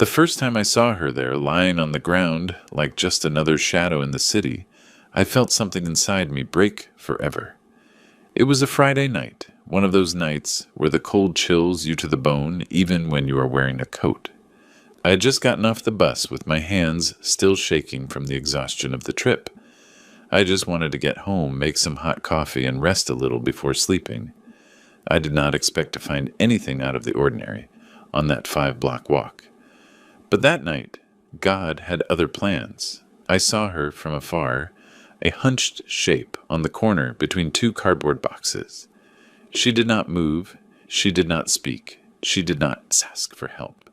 The first time I saw her there, lying on the ground like just another shadow in the city, I felt something inside me break forever. It was a Friday night, one of those nights where the cold chills you to the bone even when you are wearing a coat. I had just gotten off the bus with my hands still shaking from the exhaustion of the trip. I just wanted to get home, make some hot coffee, and rest a little before sleeping. I did not expect to find anything out of the ordinary on that 5-block walk. But that night, God had other plans. I saw her from afar, a hunched shape on the corner between two cardboard boxes. She did not move, she did not speak, she did not ask for help.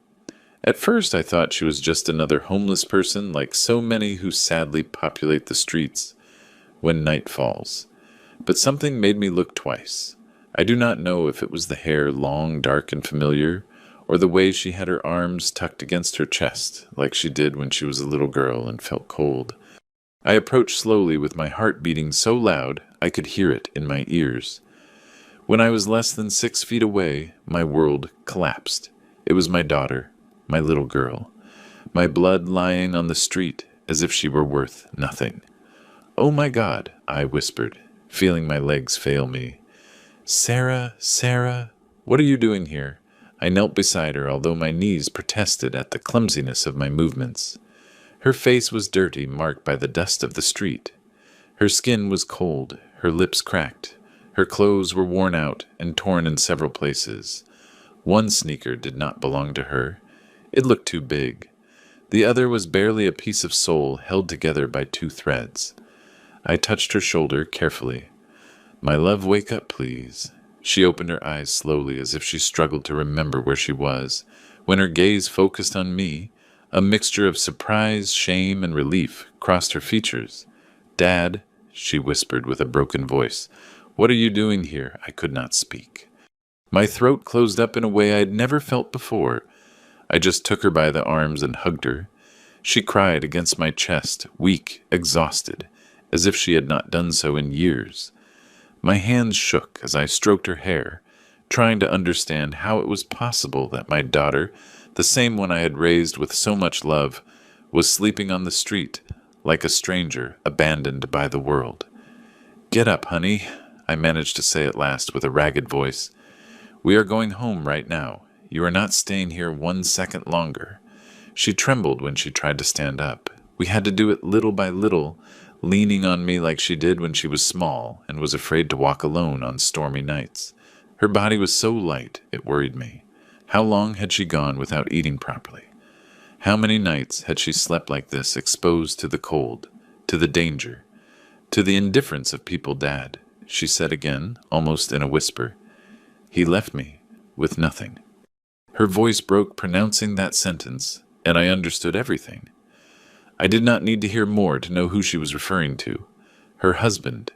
At first I thought she was just another homeless person like so many who sadly populate the streets when night falls. But something made me look twice. I do not know if it was the hair long, dark, and familiar, or the way she had her arms tucked against her chest, like she did when she was a little girl and felt cold. I approached slowly with my heart beating so loud I could hear it in my ears. When I was less than 6 feet away, my world collapsed. It was my daughter, my little girl, my blood lying on the street as if she were worth nothing. "Oh my God," I whispered, feeling my legs fail me. "Sarah, Sarah, what are you doing here?" I knelt beside her, although my knees protested at the clumsiness of my movements. Her face was dirty, marked by the dust of the street. Her skin was cold, her lips cracked. Her clothes were worn out and torn in several places. One sneaker did not belong to her. It looked too big. The other was barely a piece of sole held together by 2 threads. I touched her shoulder carefully. "My love, wake up, please." She opened her eyes slowly as if she struggled to remember where she was. When her gaze focused on me, a mixture of surprise, shame, and relief crossed her features. "Dad," she whispered with a broken voice, "what are you doing here?" I could not speak. My throat closed up in a way I had never felt before. I just took her by the arms and hugged her. She cried against my chest, weak, exhausted, as if she had not done so in years. My hands shook as I stroked her hair, trying to understand how it was possible that my daughter, the same one I had raised with so much love, was sleeping on the street, like a stranger abandoned by the world. "Get up, honey," I managed to say at last with a ragged voice. "We are going home right now. You are not staying here 1 second longer." She trembled when she tried to stand up. We had to do it little by little, leaning on me like she did when she was small and was afraid to walk alone on stormy nights. Her body was so light, it worried me. How long had she gone without eating properly? How many nights had she slept like this, exposed to the cold, to the danger, to the indifference of people? "Dad," she said again, almost in a whisper. "He left me with nothing." Her voice broke pronouncing that sentence, and I understood everything. I did not need to hear more to know who she was referring to. Her husband.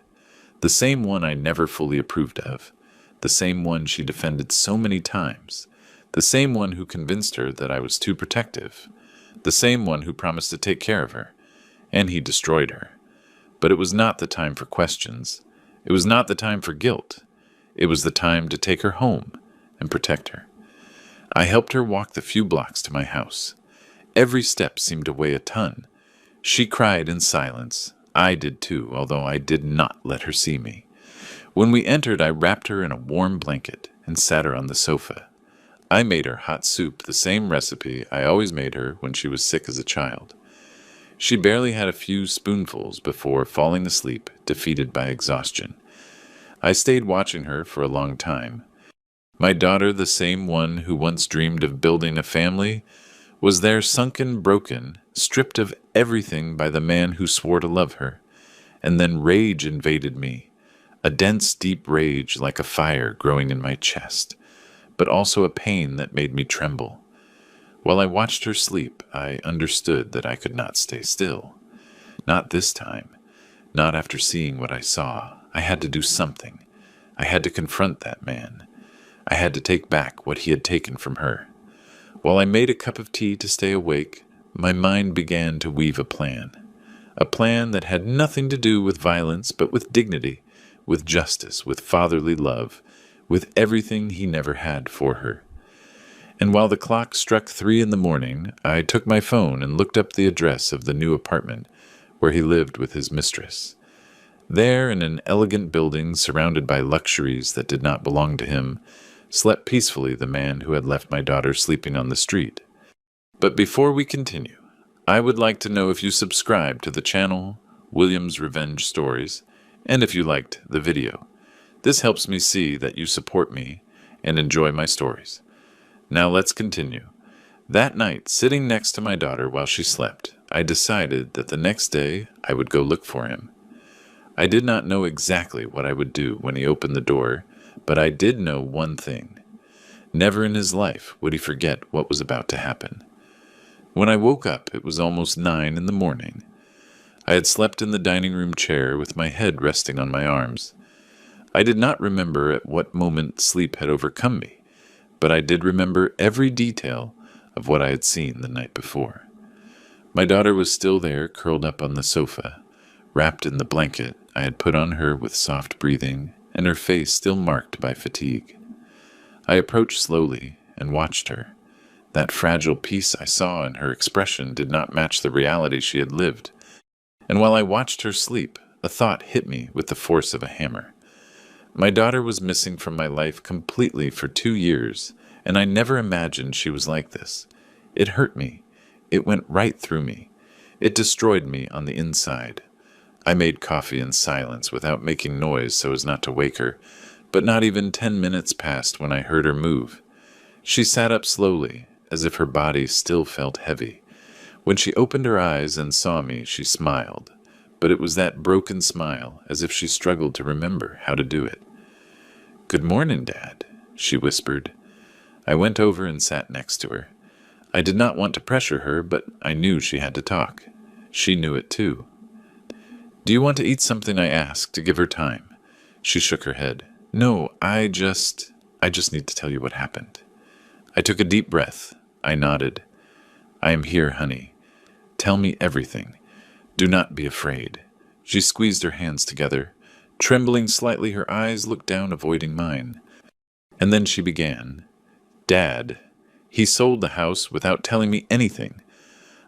The same one I never fully approved of. The same one she defended so many times. The same one who convinced her that I was too protective. The same one who promised to take care of her. And he destroyed her. But it was not the time for questions. It was not the time for guilt. It was the time to take her home and protect her. I helped her walk the few blocks to my house. Every step seemed to weigh a ton. She cried in silence. I did too, although I did not let her see me. When we entered, I wrapped her in a warm blanket and sat her on the sofa. I made her hot soup, the same recipe I always made her when she was sick as a child. She barely had a few spoonfuls before falling asleep, defeated by exhaustion. I stayed watching her for a long time. My daughter, the same one who once dreamed of building a family, was there sunken, broken, stripped of everything by the man who swore to love her. And then rage invaded me, a dense, deep rage like a fire growing in my chest, but also a pain that made me tremble. While I watched her sleep, I understood that I could not stay still. Not this time. Not after seeing what I saw. I had to do something. I had to confront that man. I had to take back what he had taken from her. While I made a cup of tea to stay awake, my mind began to weave a plan that had nothing to do with violence, but with dignity, with justice, with fatherly love, with everything he never had for her. And while the clock struck 3 in the morning, I took my phone and looked up the address of the new apartment where he lived with his mistress. There, in an elegant building surrounded by luxuries that did not belong to him, slept peacefully the man who had left my daughter sleeping on the street. But before we continue, I would like to know if you subscribe to the channel, William's Revenge Stories, and if you liked the video. This helps me see that you support me and enjoy my stories. Now let's continue. That night, sitting next to my daughter while she slept, I decided that the next day I would go look for him. I did not know exactly what I would do when he opened the door, but I did know one thing. Never in his life would he forget what was about to happen. When I woke up, it was almost 9 in the morning. I had slept in the dining room chair with my head resting on my arms. I did not remember at what moment sleep had overcome me, but I did remember every detail of what I had seen the night before. My daughter was still there, curled up on the sofa, wrapped in the blanket I had put on her with soft breathing, and her face still marked by fatigue. I approached slowly and watched her. That fragile peace I saw in her expression did not match the reality she had lived. And while I watched her sleep, a thought hit me with the force of a hammer. My daughter was missing from my life completely for 2 years, and I never imagined she was like this. It hurt me. It went right through me. It destroyed me on the inside. I made coffee in silence without making noise so as not to wake her, but not even 10 minutes passed when I heard her move. She sat up slowly, as if her body still felt heavy. When she opened her eyes and saw me, she smiled, but it was that broken smile, as if she struggled to remember how to do it. "Good morning, Dad," she whispered. I went over and sat next to her. I did not want to pressure her, but I knew she had to talk. She knew it too. "Do you want to eat something?" I asked, to give her time. She shook her head. "No, I just need to tell you what happened." I took a deep breath. I nodded. "I am here, honey. Tell me everything. Do not be afraid." She squeezed her hands together. Trembling slightly, her eyes looked down, avoiding mine. And then she began. "Dad, he sold the house without telling me anything.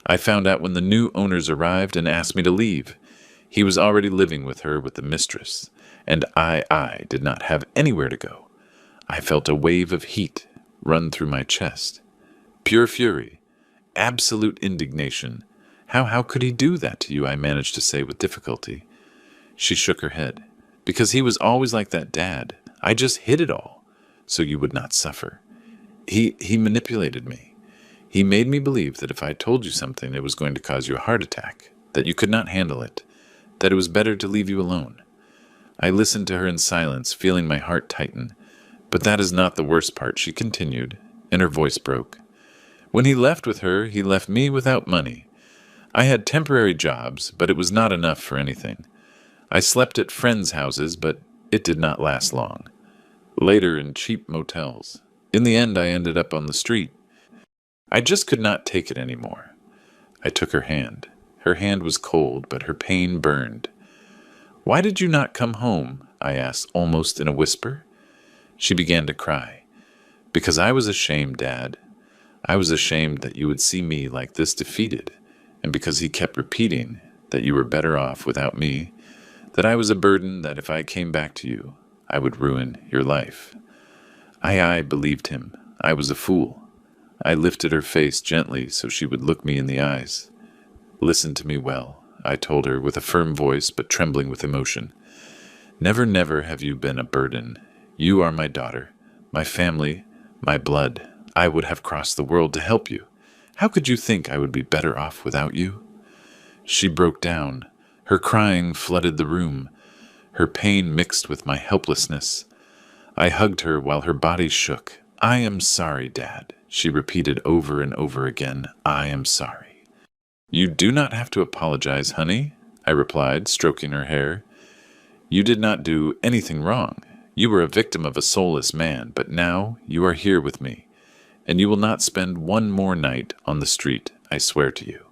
I found out when the new owners arrived and asked me to leave. He was already living with her with the mistress, and I did not have anywhere to go. I felt a wave of heat run through my chest. Pure fury. Absolute indignation. How could he do that to you?" I managed to say with difficulty. She shook her head. "Because he was always like that, Dad. I just hid it all, so you would not suffer. He manipulated me. He made me believe that if I told you something, it was going to cause you a heart attack, that you could not handle it, that it was better to leave you alone." I listened to her in silence, feeling my heart tighten. "But that is not the worst part," she continued, and her voice broke. "When he left with her, he left me without money. I had temporary jobs, but it was not enough for anything. I slept at friends' houses, but it did not last long. Later in cheap motels. In the end, I ended up on the street. I just could not take it anymore." I took her hand. Her hand was cold, but her pain burned. "Why did you not come home?" I asked, almost in a whisper. She began to cry. "Because I was ashamed, Dad. I was ashamed that you would see me like this defeated, and because he kept repeating that you were better off without me, that I was a burden, that if I came back to you, I would ruin your life. I believed him. I was a fool." I lifted her face gently so she would look me in the eyes. "Listen to me well," I told her with a firm voice but trembling with emotion. "Never, never have you been a burden. You are my daughter, my family, my blood. I would have crossed the world to help you. How could you think I would be better off without you?" She broke down. Her crying flooded the room. Her pain mixed with my helplessness. I hugged her while her body shook. "I am sorry, Dad," she repeated over and over again. "I am sorry." "You do not have to apologize, honey," I replied, stroking her hair. "You did not do anything wrong. You were a victim of a soulless man, but now you are here with me, and you will not spend one more night on the street, I swear to you."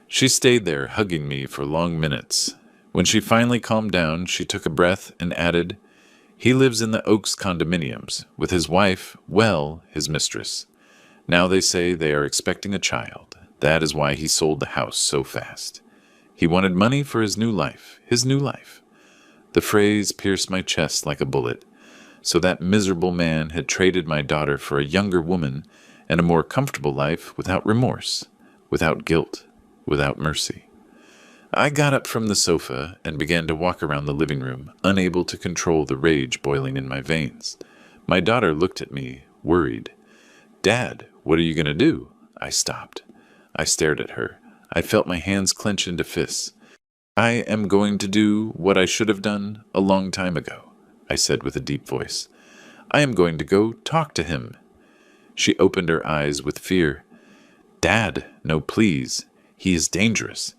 She stayed there, hugging me for long minutes. When she finally calmed down, she took a breath and added, "He lives in the Oaks condominiums, with his wife, his mistress. Now they say they are expecting a child. That is why he sold the house so fast. He wanted money for his new life. His new life. The phrase pierced my chest like a bullet. So that miserable man had traded my daughter for a younger woman and a more comfortable life without remorse, without guilt, without mercy. I got up from the sofa and began to walk around the living room, unable to control the rage boiling in my veins. My daughter looked at me, worried. "Dad, what are you going to do?" I stopped. I stared at her. I felt my hands clench into fists. "I am going to do what I should have done a long time ago," I said with a deep voice. "I am going to go talk to him." She opened her eyes with fear. "Dad, no, please. He is dangerous.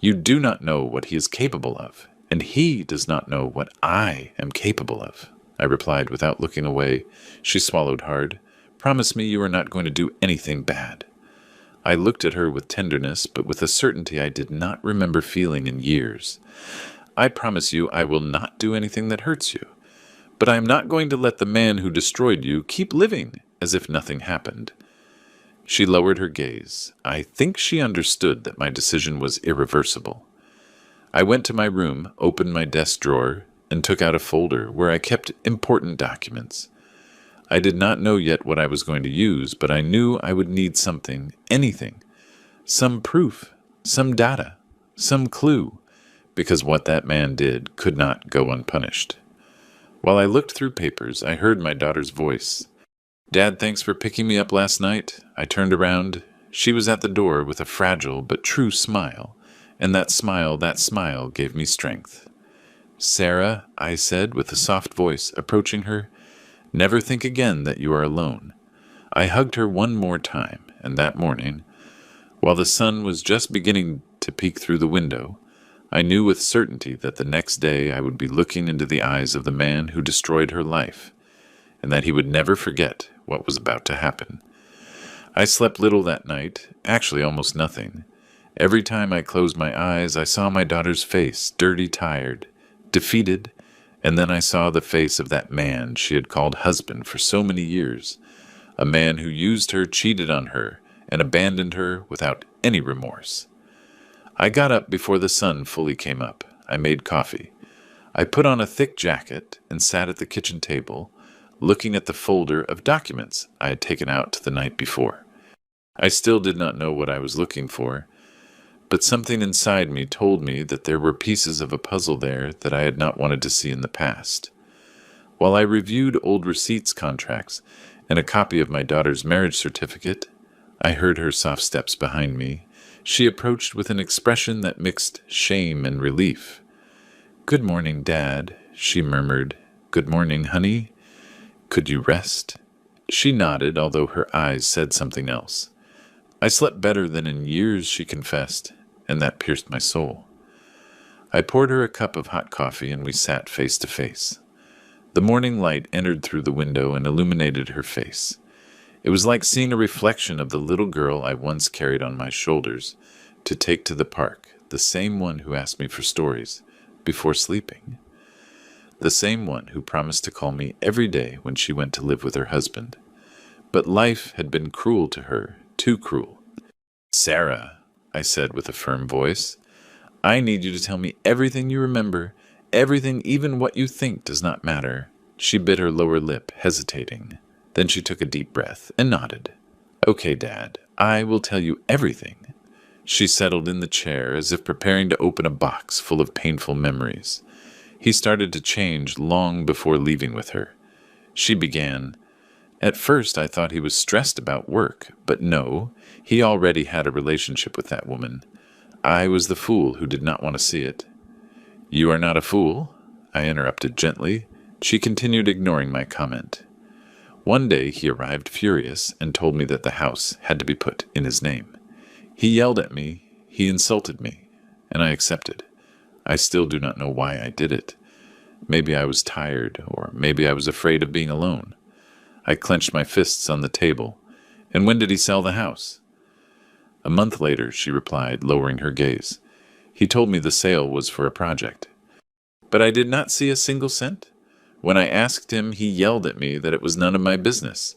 You do not know what he is capable of, and he does not know what I am capable of," I replied without looking away. She swallowed hard. "Promise me you are not going to do anything bad." I looked at her with tenderness, but with a certainty I did not remember feeling in years. "I promise you I will not do anything that hurts you. But I am not going to let the man who destroyed you keep living as if nothing happened." She lowered her gaze. I think she understood that my decision was irreversible. I went to my room, opened my desk drawer, and took out a folder where I kept important documents. I did not know yet what I was going to use, but I knew I would need something, anything, some proof, some data, some clue, because what that man did could not go unpunished. While I looked through papers, I heard my daughter's voice. "Dad, thanks for picking me up last night." I turned around. She was at the door with a fragile but true smile, and that smile gave me strength. "Sarah," I said with a soft voice, approaching her, "never think again that you are alone." I hugged her one more time, and that morning, while the sun was just beginning to peek through the window, I knew with certainty that the next day I would be looking into the eyes of the man who destroyed her life, and that he would never forget what was about to happen. I slept little that night, actually almost nothing. Every time I closed my eyes, I saw my daughter's face, dirty, tired, defeated, and then I saw the face of that man she had called husband for so many years, a man who used her, cheated on her, and abandoned her without any remorse. I got up before the sun fully came up. I made coffee. I put on a thick jacket and sat at the kitchen table, looking at the folder of documents I had taken out the night before. I still did not know what I was looking for, but something inside me told me that there were pieces of a puzzle there that I had not wanted to see in the past. While I reviewed old receipts, contracts, and a copy of my daughter's marriage certificate, I heard her soft steps behind me. She approached with an expression that mixed shame and relief. "Good morning, Dad," she murmured. "Good morning, honey. Could you rest?" She nodded, although her eyes said something else. "I slept better than in years," she confessed, and that pierced my soul. I poured her a cup of hot coffee, and we sat face to face. The morning light entered through the window and illuminated her face. It was like seeing a reflection of the little girl I once carried on my shoulders to take to the park, the same one who asked me for stories before sleeping, the same one who promised to call me every day when she went to live with her husband. But life had been cruel to her, too cruel. "Sarah," I said with a firm voice, "I need you to tell me everything you remember, everything, even what you think does not matter." She bit her lower lip, hesitating. Then she took a deep breath and nodded. "Okay, Dad, I will tell you everything." She settled in the chair as if preparing to open a box full of painful memories. He started to change long before leaving with her. She began, "At first I thought he was stressed about work, but no, he already had a relationship with that woman. I was the fool who did not want to see it." "You are not a fool," I interrupted gently. She continued ignoring my comment. "One day he arrived furious and told me that the house had to be put in his name. He yelled at me, he insulted me, and I accepted. I still do not know why I did it. Maybe I was tired, or maybe I was afraid of being alone. I clenched my fists on the table. "And when did he sell the house?" "A month later," she replied, lowering her gaze. "He told me the sale was for a project." "But I did not see a single cent. When I asked him, he yelled at me that it was none of my business.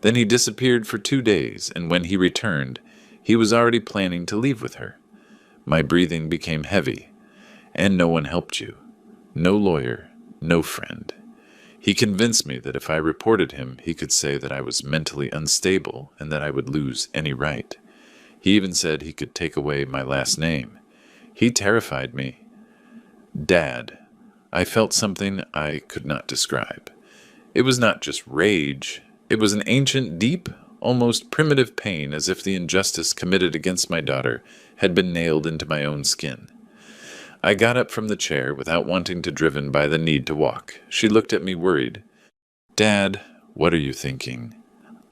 Then he disappeared for 2 days, and when he returned, he was already planning to leave with her. My breathing became heavy, and no one helped you. No lawyer, no friend. He convinced me that if I reported him, he could say that I was mentally unstable and that I would lose any right. He even said he could take away my last name. He terrified me. Dad, I felt something I could not describe. It was not just rage. It was an ancient, deep, almost primitive pain, as if the injustice committed against my daughter had been nailed into my own skin. I got up from the chair without wanting to, driven by the need to walk. She looked at me worried. Dad, what are you thinking?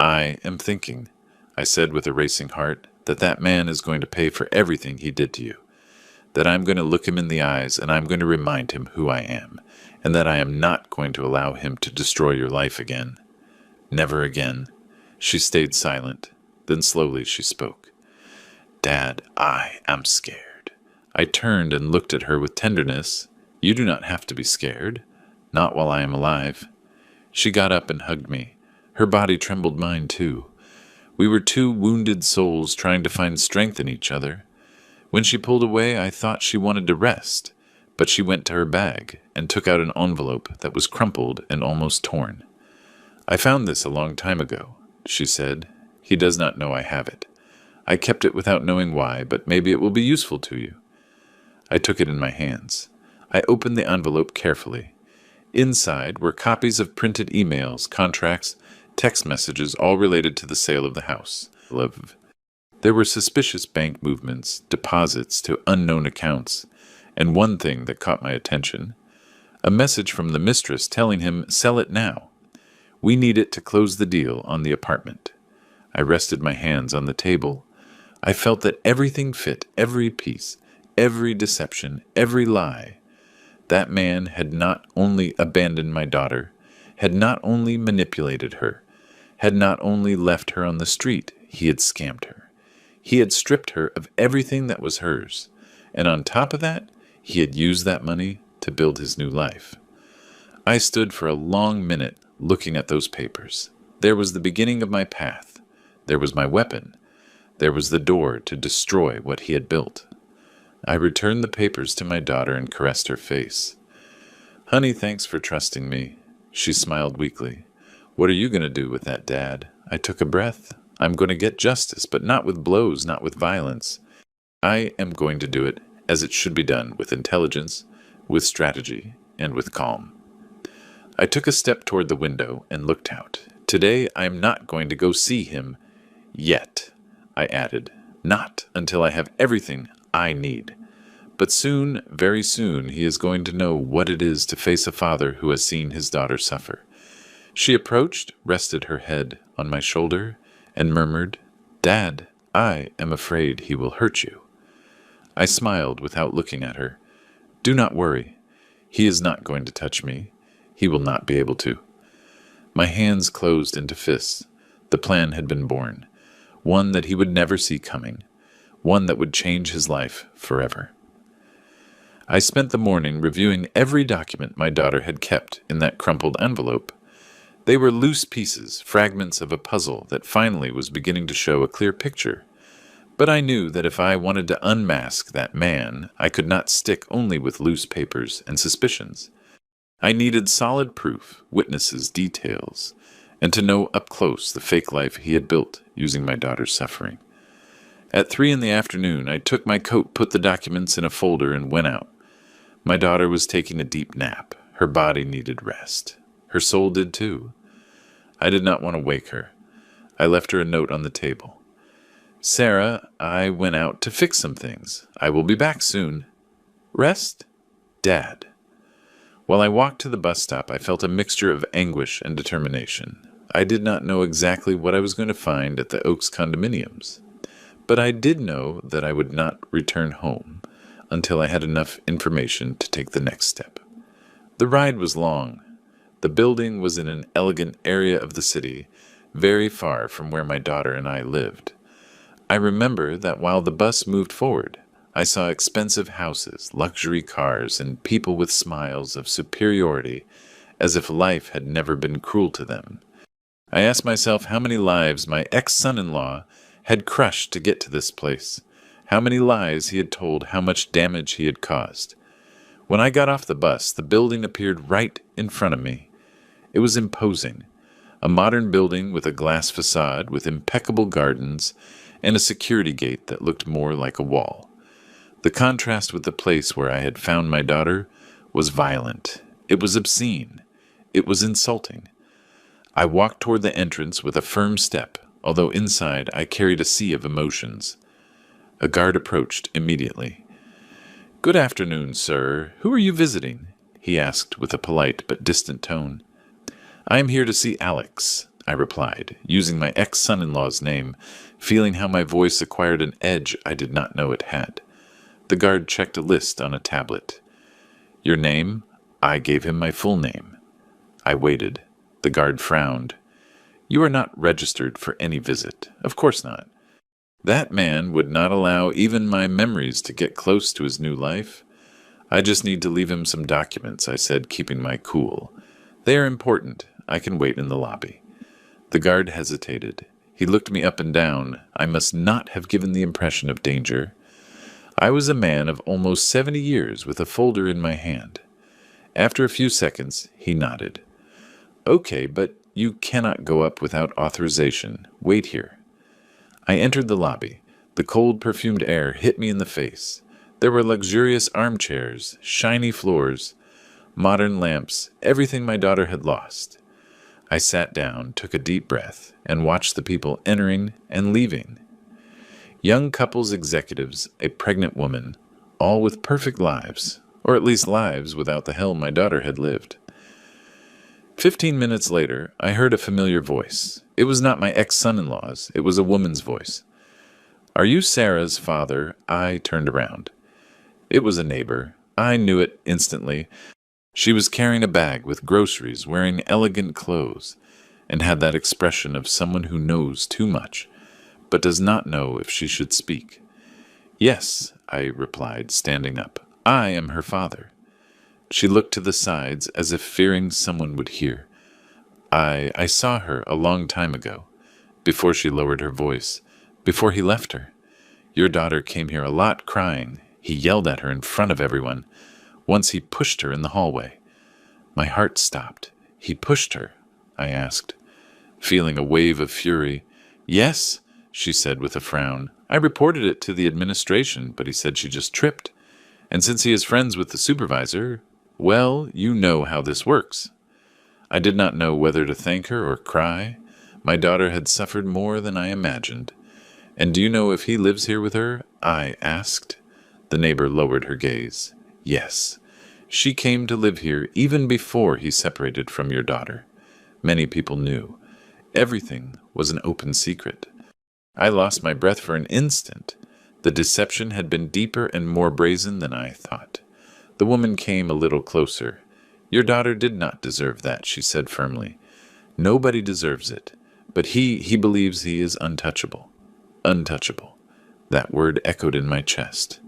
I am thinking, I said with a racing heart, that man is going to pay for everything he did to you. That I'm going to look him in the eyes and I'm going to remind him who I am, and that I am not going to allow him to destroy your life again. Never again. She stayed silent. Then slowly she spoke. Dad, I am scared. I turned and looked at her with tenderness. You do not have to be scared. Not while I am alive. She got up and hugged me. Her body trembled mine too. We were two wounded souls trying to find strength in each other. When she pulled away, I thought she wanted to rest, but she went to her bag and took out an envelope that was crumpled and almost torn. I found this a long time ago, she said. He does not know I have it. I kept it without knowing why, but maybe it will be useful to you. I took it in my hands. I opened the envelope carefully. Inside were copies of printed emails, contracts, text messages, all related to the sale of the house. There were suspicious bank movements, deposits to unknown accounts, and one thing that caught my attention. A message from the mistress telling him, sell it now. We need it to close the deal on the apartment. I rested my hands on the table. I felt that everything fit, every piece, every deception, every lie. That man had not only abandoned my daughter, had not only manipulated her, had not only left her on the street, he had scammed her. He had stripped her of everything that was hers, and on top of that, he had used that money to build his new life. I stood for a long minute looking at those papers. There was the beginning of my path. There was my weapon. There was the door to destroy what he had built. I returned the papers to my daughter and caressed her face. Honey, thanks for trusting me. She smiled weakly. What are you going to do with that, Dad? I took a breath. I'm going to get justice, but not with blows, not with violence. I am going to do it as it should be done, with intelligence, with strategy, and with calm. I took a step toward the window and looked out. Today I am not going to go see him yet, I added. Not until I have everything I need. But soon, very soon, he is going to know what it is to face a father who has seen his daughter suffer. She approached, rested her head on my shoulder, and murmured, Dad, I am afraid he will hurt you. I smiled without looking at her. Do not worry. He is not going to touch me. He will not be able to. My hands closed into fists. The plan had been born. One that he would never see coming. One that would change his life forever. I spent the morning reviewing every document my daughter had kept in that crumpled envelope. They were loose pieces, fragments of a puzzle that finally was beginning to show a clear picture. But I knew that if I wanted to unmask that man, I could not stick only with loose papers and suspicions. I needed solid proof, witnesses, details, and to know up close the fake life he had built using my daughter's suffering. At 3 p.m, I took my coat, put the documents in a folder, and went out. My daughter was taking a deep nap. Her body needed rest. Her soul did too. I did not want to wake her. I left her a note on the table. Sarah, I went out to fix some things. I will be back soon. Rest? Dad. While I walked to the bus stop, I felt a mixture of anguish and determination. I did not know exactly what I was going to find at the Oaks condominiums, but I did know that I would not return home until I had enough information to take the next step. The ride was long. The building was in an elegant area of the city, very far from where my daughter and I lived. I remember that while the bus moved forward, I saw expensive houses, luxury cars, and people with smiles of superiority, as if life had never been cruel to them. I asked myself how many lives my ex-son-in-law had crushed to get to this place, how many lies he had told, how much damage he had caused. When I got off the bus, the building appeared right in front of me. It was imposing. A modern building with a glass facade, with impeccable gardens, and a security gate that looked more like a wall. The contrast with the place where I had found my daughter was violent. It was obscene. It was insulting. I walked toward the entrance with a firm step, although inside I carried a sea of emotions. A guard approached immediately. "Good afternoon, sir. Who are you visiting?" he asked with a polite but distant tone. "I am here to see Alex," I replied, using my ex-son-in-law's name, feeling how my voice acquired an edge I did not know it had. The guard checked a list on a tablet. "Your name?" I gave him my full name. I waited. The guard frowned. "You are not registered for any visit. Of course not." That man would not allow even my memories to get close to his new life. "I just need to leave him some documents," I said, keeping my cool. "They are important. I can wait in the lobby." The guard hesitated. He looked me up and down. I must not have given the impression of danger. I was a man of almost 70 years with a folder in my hand. After a few seconds, he nodded. "Okay, but you cannot go up without authorization. Wait here." I entered the lobby. The cold, perfumed air hit me in the face. There were luxurious armchairs, shiny floors, modern lamps, everything my daughter had lost. I sat down, took a deep breath, and watched the people entering and leaving. Young couples, executives, a pregnant woman, all with perfect lives, or at least lives without the hell my daughter had lived. 15 minutes later, I heard a familiar voice. It was not my ex-son-in-law's. It was a woman's voice. "Are you Sarah's father?" I turned around. It was a neighbor. I knew it instantly. She was carrying a bag with groceries, wearing elegant clothes, and had that expression of someone who knows too much, but does not know if she should speak. "Yes," I replied, standing up. "I am her father." She looked to the sides as if fearing someone would hear. I saw her a long time ago, before she lowered her voice, before he left her. Your daughter came here a lot crying. He yelled at her in front of everyone. Once he pushed her in the hallway. My heart stopped. "He pushed her?" I asked, feeling a wave of fury. "Yes," she said with a frown. "I reported it to the administration, but he said she just tripped. And since he is friends with the supervisor, well, you know how this works." I did not know whether to thank her or cry. My daughter had suffered more than I imagined. "And do you know if he lives here with her?" I asked. The neighbor lowered her gaze. "Yes. She came to live here even before he separated from your daughter. Many people knew. Everything was an open secret." I lost my breath for an instant. The deception had been deeper and more brazen than I thought. The woman came a little closer. "Your daughter did not deserve that," she said firmly. "Nobody deserves it. But he believes he is untouchable." Untouchable. That word echoed in my chest.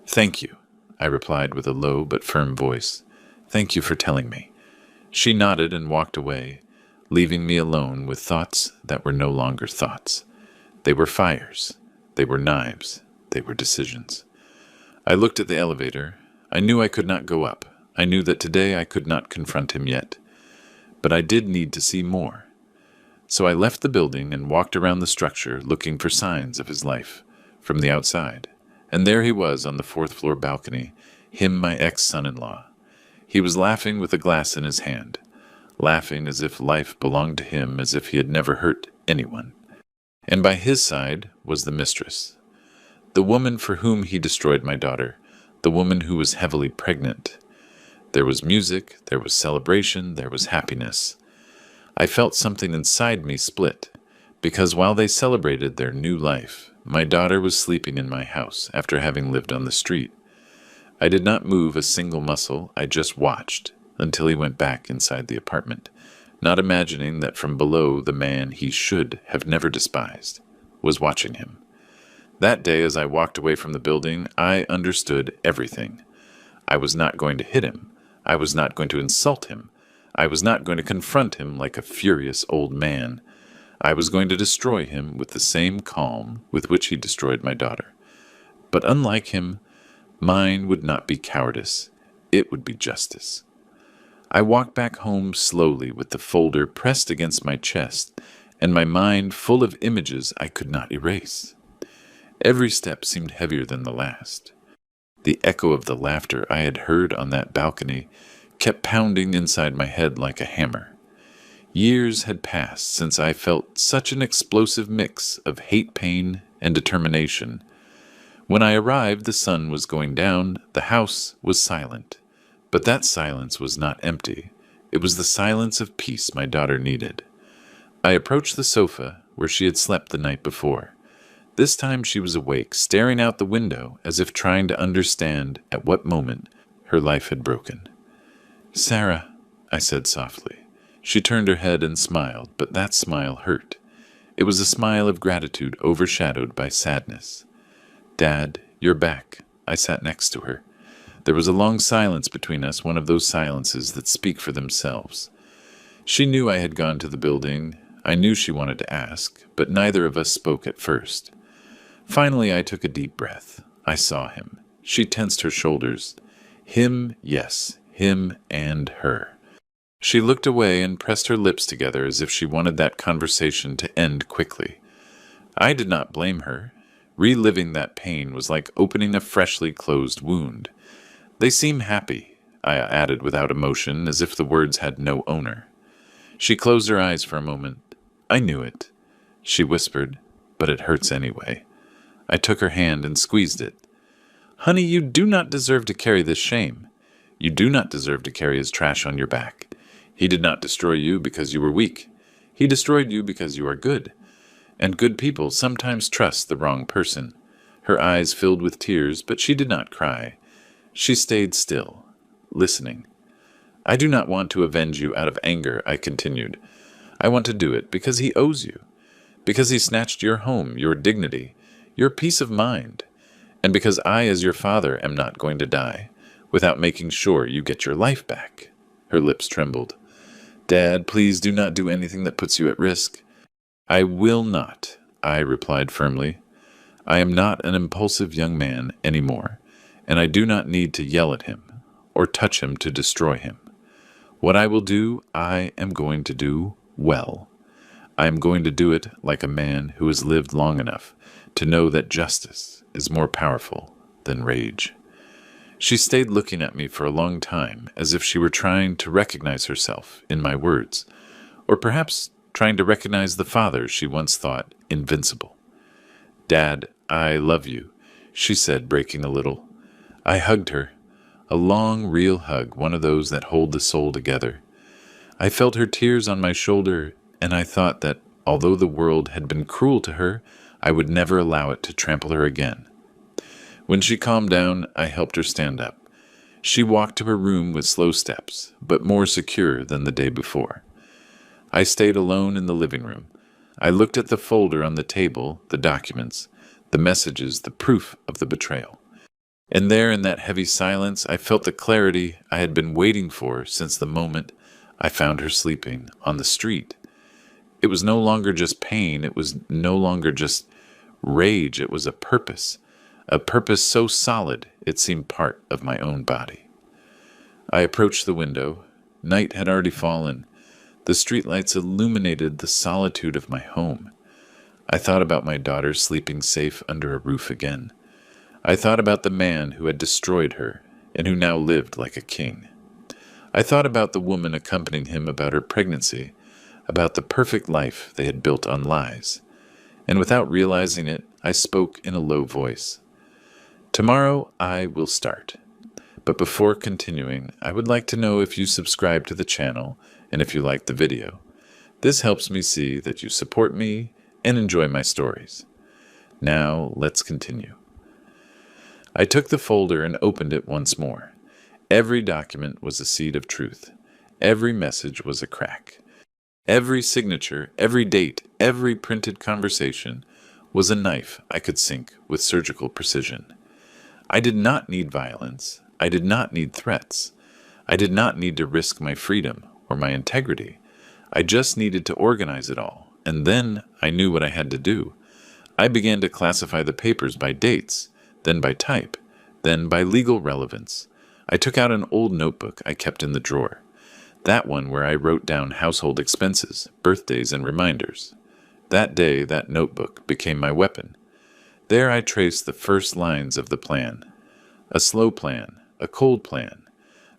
"Thank you," I replied with a low but firm voice. "Thank you for telling me." She nodded and walked away, leaving me alone with thoughts that were no longer thoughts. They were fires. They were knives. They were decisions. I looked at the elevator. I knew I could not go up. I knew that today I could not confront him yet. But I did need to see more. So I left the building and walked around the structure looking for signs of his life from the outside. And there he was on the 4th-floor balcony, him my ex-son-in-law. He was laughing with a glass in his hand, laughing as if life belonged to him, as if he had never hurt anyone. And by his side was the mistress, the woman for whom he destroyed my daughter, the woman who was heavily pregnant. There was music, there was celebration, there was happiness. I felt something inside me split, because while they celebrated their new life, my daughter was sleeping in my house after having lived on the street. I did not move a single muscle. I just watched until he went back inside the apartment, not imagining that from below the man he should have never despised was watching him. That day, as I walked away from the building, I understood everything. I was not going to hit him. I was not going to insult him. I was not going to confront him like a furious old man. I was going to destroy him with the same calm with which he destroyed my daughter. But unlike him, mine would not be cowardice. It would be justice. I walked back home slowly with the folder pressed against my chest and my mind full of images I could not erase. Every step seemed heavier than the last. The echo of the laughter I had heard on that balcony kept pounding inside my head like a hammer. Years had passed since I felt such an explosive mix of hate, pain, and determination. When I arrived, the sun was going down, the house was silent. But that silence was not empty. It was the silence of peace my daughter needed. I approached the sofa where she had slept the night before. This time she was awake, staring out the window as if trying to understand at what moment her life had broken. "Sarah," I said softly. She turned her head and smiled, but that smile hurt. It was a smile of gratitude overshadowed by sadness. "Dad, you're back." I sat next to her. There was a long silence between us, one of those silences that speak for themselves. She knew I had gone to the building. I knew she wanted to ask, but neither of us spoke at first. Finally, I took a deep breath. I saw him. She tensed her shoulders. Him, yes, him and her. She looked away and pressed her lips together as if she wanted that conversation to end quickly. I did not blame her. Reliving that pain was like opening a freshly closed wound. "They seem happy," I added without emotion, as if the words had no owner. She closed her eyes for a moment. "I knew it," she whispered, "but it hurts anyway." I took her hand and squeezed it. "Honey, you do not deserve to carry this shame. You do not deserve to carry his trash on your back. He did not destroy you because you were weak. He destroyed you because you are good. And good people sometimes trust the wrong person." Her eyes filled with tears, but she did not cry. She stayed still, listening. "I do not want to avenge you out of anger," I continued. "I want to do it because he owes you, because he snatched your home, your dignity, your peace of mind, and because I, as your father, am not going to die without making sure you get your life back." Her lips trembled. "Dad, please do not do anything that puts you at risk." "I will not," I replied firmly. "I am not an impulsive young man anymore, and I do not need to yell at him or touch him to destroy him. What I will do, I am going to do well. I am going to do it like a man who has lived long enough to know that justice is more powerful than rage." She stayed looking at me for a long time, as if she were trying to recognize herself in my words, or perhaps trying to recognize the father she once thought invincible. "Dad, I love you," she said, breaking a little. I hugged her, a long, real hug, one of those that hold the soul together. I felt her tears on my shoulder, and I thought that, although the world had been cruel to her, I would never allow it to trample her again. When she calmed down, I helped her stand up. She walked to her room with slow steps, but more secure than the day before. I stayed alone in the living room. I looked at the folder on the table, the documents, the messages, the proof of the betrayal. And there in that heavy silence, I felt the clarity I had been waiting for since the moment I found her sleeping on the street. It was no longer just pain. It was no longer just rage. It was a purpose so solid it seemed part of my own body. I approached the window. Night had already fallen. The streetlights illuminated the solitude of my home. I thought about my daughter sleeping safe under a roof again. I thought about the man who had destroyed her and who now lived like a king. I thought about the woman accompanying him about her pregnancy, about the perfect life they had built on lies. And without realizing it, I spoke in a low voice. "Tomorrow I will start. But before continuing, I would like to know if you subscribe to the channel and if you like the video. This helps me see that you support me and enjoy my stories. Now let's continue." I took the folder and opened it once more. Every document was a seed of truth. Every message was a crack. Every signature, every date, every printed conversation was a knife I could sink with surgical precision. I did not need violence. I did not need threats. I did not need to risk my freedom or my integrity. I just needed to organize it all, and then I knew what I had to do. I began to classify the papers by dates, then by type, then by legal relevance. I took out an old notebook I kept in the drawer, that one where I wrote down household expenses, birthdays, and reminders. That day, that notebook became my weapon. There I traced the first lines of the plan. A slow plan, a cold plan,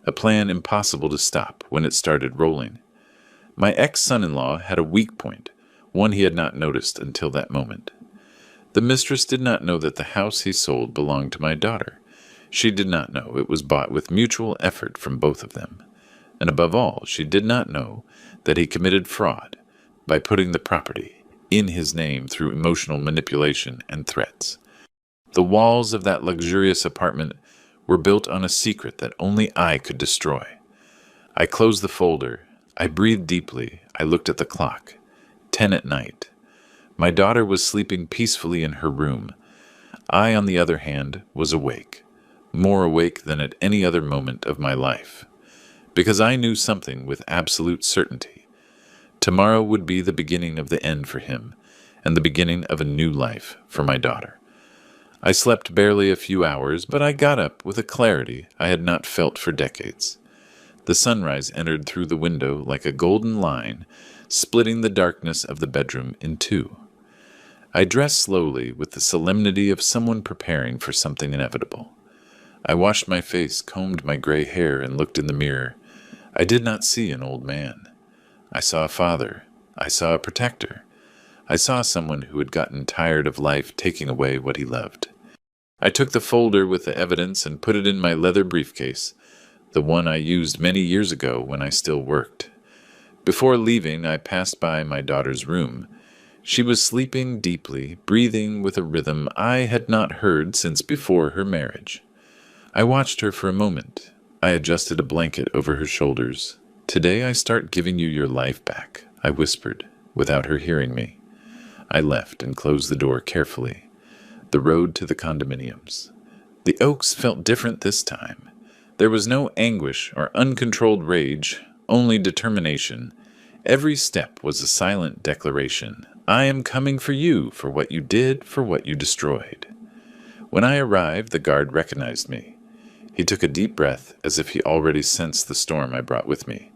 a plan impossible to stop when it started rolling. My ex-son-in-law had a weak point, one he had not noticed until that moment. The mistress did not know that the house he sold belonged to my daughter. She did not know it was bought with mutual effort from both of them. And above all, she did not know that he committed fraud by putting the property in his name through emotional manipulation and threats. The walls of that luxurious apartment were built on a secret that only I could destroy. I closed the folder. I breathed deeply. I looked at the clock. 10 at night. My daughter was sleeping peacefully in her room. I, on the other hand, was awake, more awake than at any other moment of my life, because I knew something with absolute certainty. Tomorrow would be the beginning of the end for him, and the beginning of a new life for my daughter. I slept barely a few hours, but I got up with a clarity I had not felt for decades. The sunrise entered through the window like a golden line, splitting the darkness of the bedroom in two. I dressed slowly with the solemnity of someone preparing for something inevitable. I washed my face, combed my gray hair, and looked in the mirror. I did not see an old man. I saw a father. I saw a protector. I saw someone who had gotten tired of life taking away what he loved. I took the folder with the evidence and put it in my leather briefcase, the one I used many years ago when I still worked. Before leaving, I passed by my daughter's room. She was sleeping deeply, breathing with a rhythm I had not heard since before her marriage. I watched her for a moment. I adjusted a blanket over her shoulders. "Today I start giving you your life back," I whispered, without her hearing me. I left and closed the door carefully. The road to the condominiums. The Oaks felt different this time. There was no anguish or uncontrolled rage, only determination. Every step was a silent declaration. I am coming for you, for what you did, for what you destroyed. When I arrived, the guard recognized me. He took a deep breath, as if he already sensed the storm I brought with me.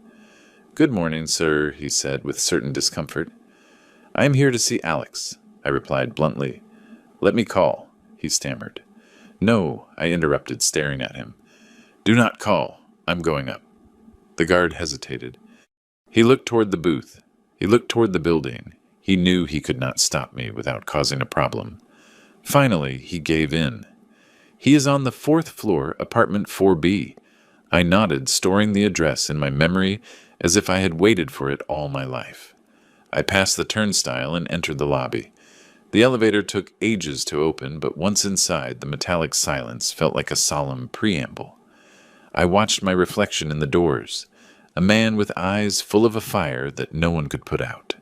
"Good morning, sir," he said with certain discomfort. "I am here to see Alex," I replied bluntly. "Let me call," he stammered. "No," I interrupted, staring at him. "Do not call. I'm going up." The guard hesitated. He looked toward the booth. He looked toward the building. He knew he could not stop me without causing a problem. Finally, he gave in. "He is on the 4th floor, apartment 4B. I nodded, storing the address in my memory as if I had waited for it all my life. I passed the turnstile and entered the lobby. The elevator took ages to open, but once inside, the metallic silence felt like a solemn preamble. I watched my reflection in the doors, a man with eyes full of a fire that no one could put out.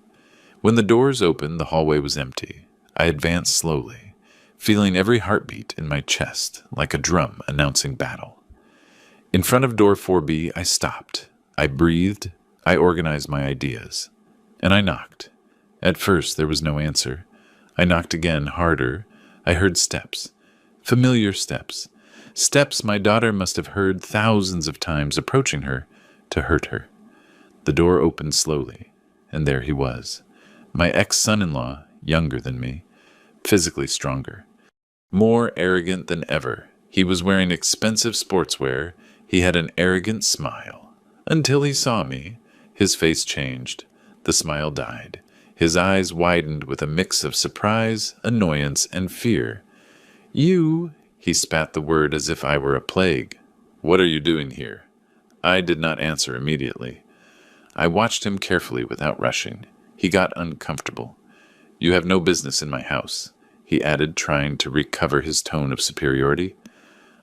When the doors opened, the hallway was empty. I advanced slowly, feeling every heartbeat in my chest like a drum announcing battle. In front of door 4B, I stopped. I breathed. I organized my ideas. And I knocked. At first, there was no answer. I knocked again, harder. I heard steps. Familiar steps. Steps my daughter must have heard thousands of times approaching her to hurt her. The door opened slowly, and there he was. My ex-son-in-law, younger than me, physically stronger. More arrogant than ever. He was wearing expensive sportswear. He had an arrogant smile. Until he saw me, his face changed. The smile died. His eyes widened with a mix of surprise, annoyance, and fear. "You," he spat the word as if I were a plague. "What are you doing here?" I did not answer immediately. I watched him carefully without rushing. He got uncomfortable. "You have no business in my house," he added, trying to recover his tone of superiority.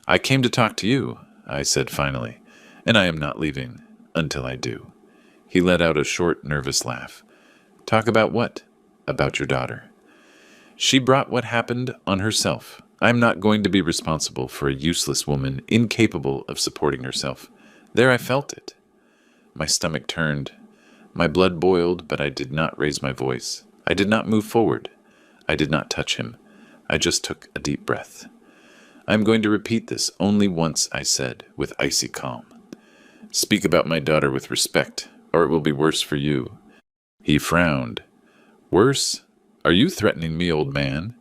"I came to talk to you," I said finally, "and I am not leaving until I do." He let out a short, nervous laugh. "Talk about what?" "About your daughter." "She brought what happened on herself. I am not going to be responsible for a useless woman incapable of supporting herself. There I felt it." My stomach turned. My blood boiled, but I did not raise my voice. I did not move forward. I did not touch him. I just took a deep breath. "I am going to repeat this only once," I said, with icy calm. "Speak about my daughter with respect, or it will be worse for you." He frowned. "Worse? Are you threatening me, old man?"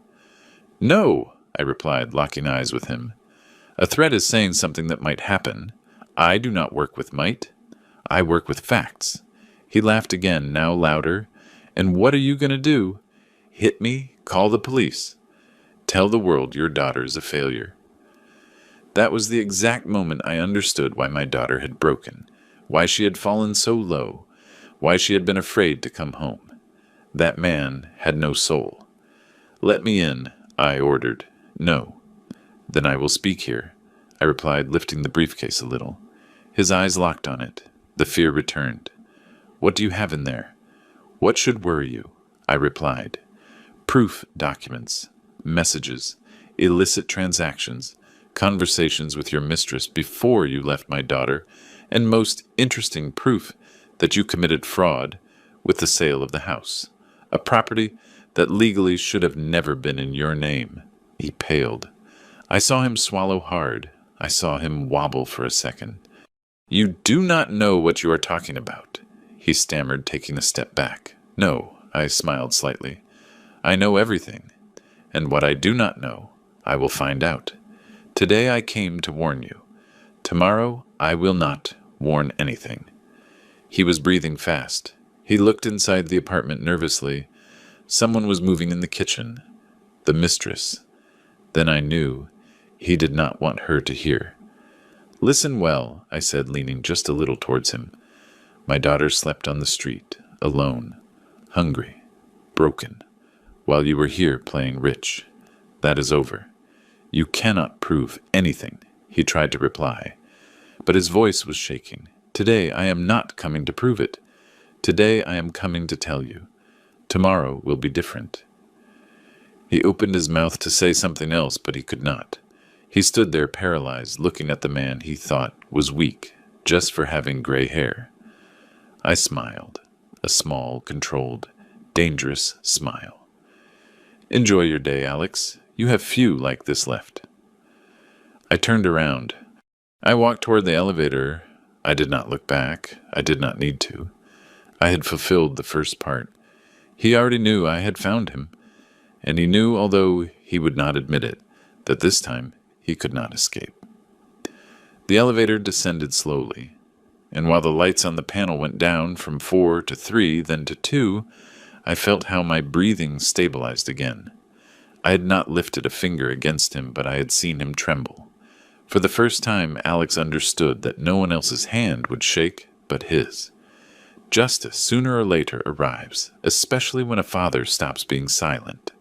"No," I replied, locking eyes with him. "A threat is saying something that might happen. I do not work with might. I work with facts." He laughed again, now louder. "And what are you going to do? Hit me? Call the police? Tell the world your daughter is a failure?" That was the exact moment I understood why my daughter had broken, why she had fallen so low, why she had been afraid to come home. That man had no soul. "Let me in," I ordered. "No." "Then I will speak here," I replied, lifting the briefcase a little. His eyes locked on it. The fear returned. "What do you have in there?" "What should worry you?" I replied. "Proof documents, messages, illicit transactions, conversations with your mistress before you left my daughter, and most interesting proof that you committed fraud with the sale of the house, a property that legally should have never been in your name." He paled. I saw him swallow hard. I saw him wobble for a second. "You do not know what you are talking about," he stammered, taking a step back. "No," I smiled slightly. "I know everything, and what I do not know, I will find out. Today I came to warn you. Tomorrow I will not warn anything." He was breathing fast. He looked inside the apartment nervously. Someone was moving in the kitchen. The mistress. Then I knew he did not want her to hear. "Listen well," I said, leaning just a little towards him. "My daughter slept on the street, alone, hungry, broken, while you were here playing rich. That is over. You cannot prove anything," he tried to reply, but his voice was shaking. "Today I am not coming to prove it. Today I am coming to tell you. Tomorrow will be different." He opened his mouth to say something else, but he could not. He stood there paralyzed, looking at the man he thought was weak, just for having gray hair. I smiled, a small, controlled, dangerous smile. "Enjoy your day, Alex. You have few like this left." I turned around. I walked toward the elevator. I did not look back. I did not need to. I had fulfilled the first part. He already knew I had found him, and he knew, although he would not admit it, that this time he could not escape. The elevator descended slowly, and while the lights on the panel went down from 4 to 3, then to 2, I felt how my breathing stabilized again. I had not lifted a finger against him, but I had seen him tremble. For the first time, Alex understood that no one else's hand would shake but his. Justice, sooner or later, arrives, especially when a father stops being silent.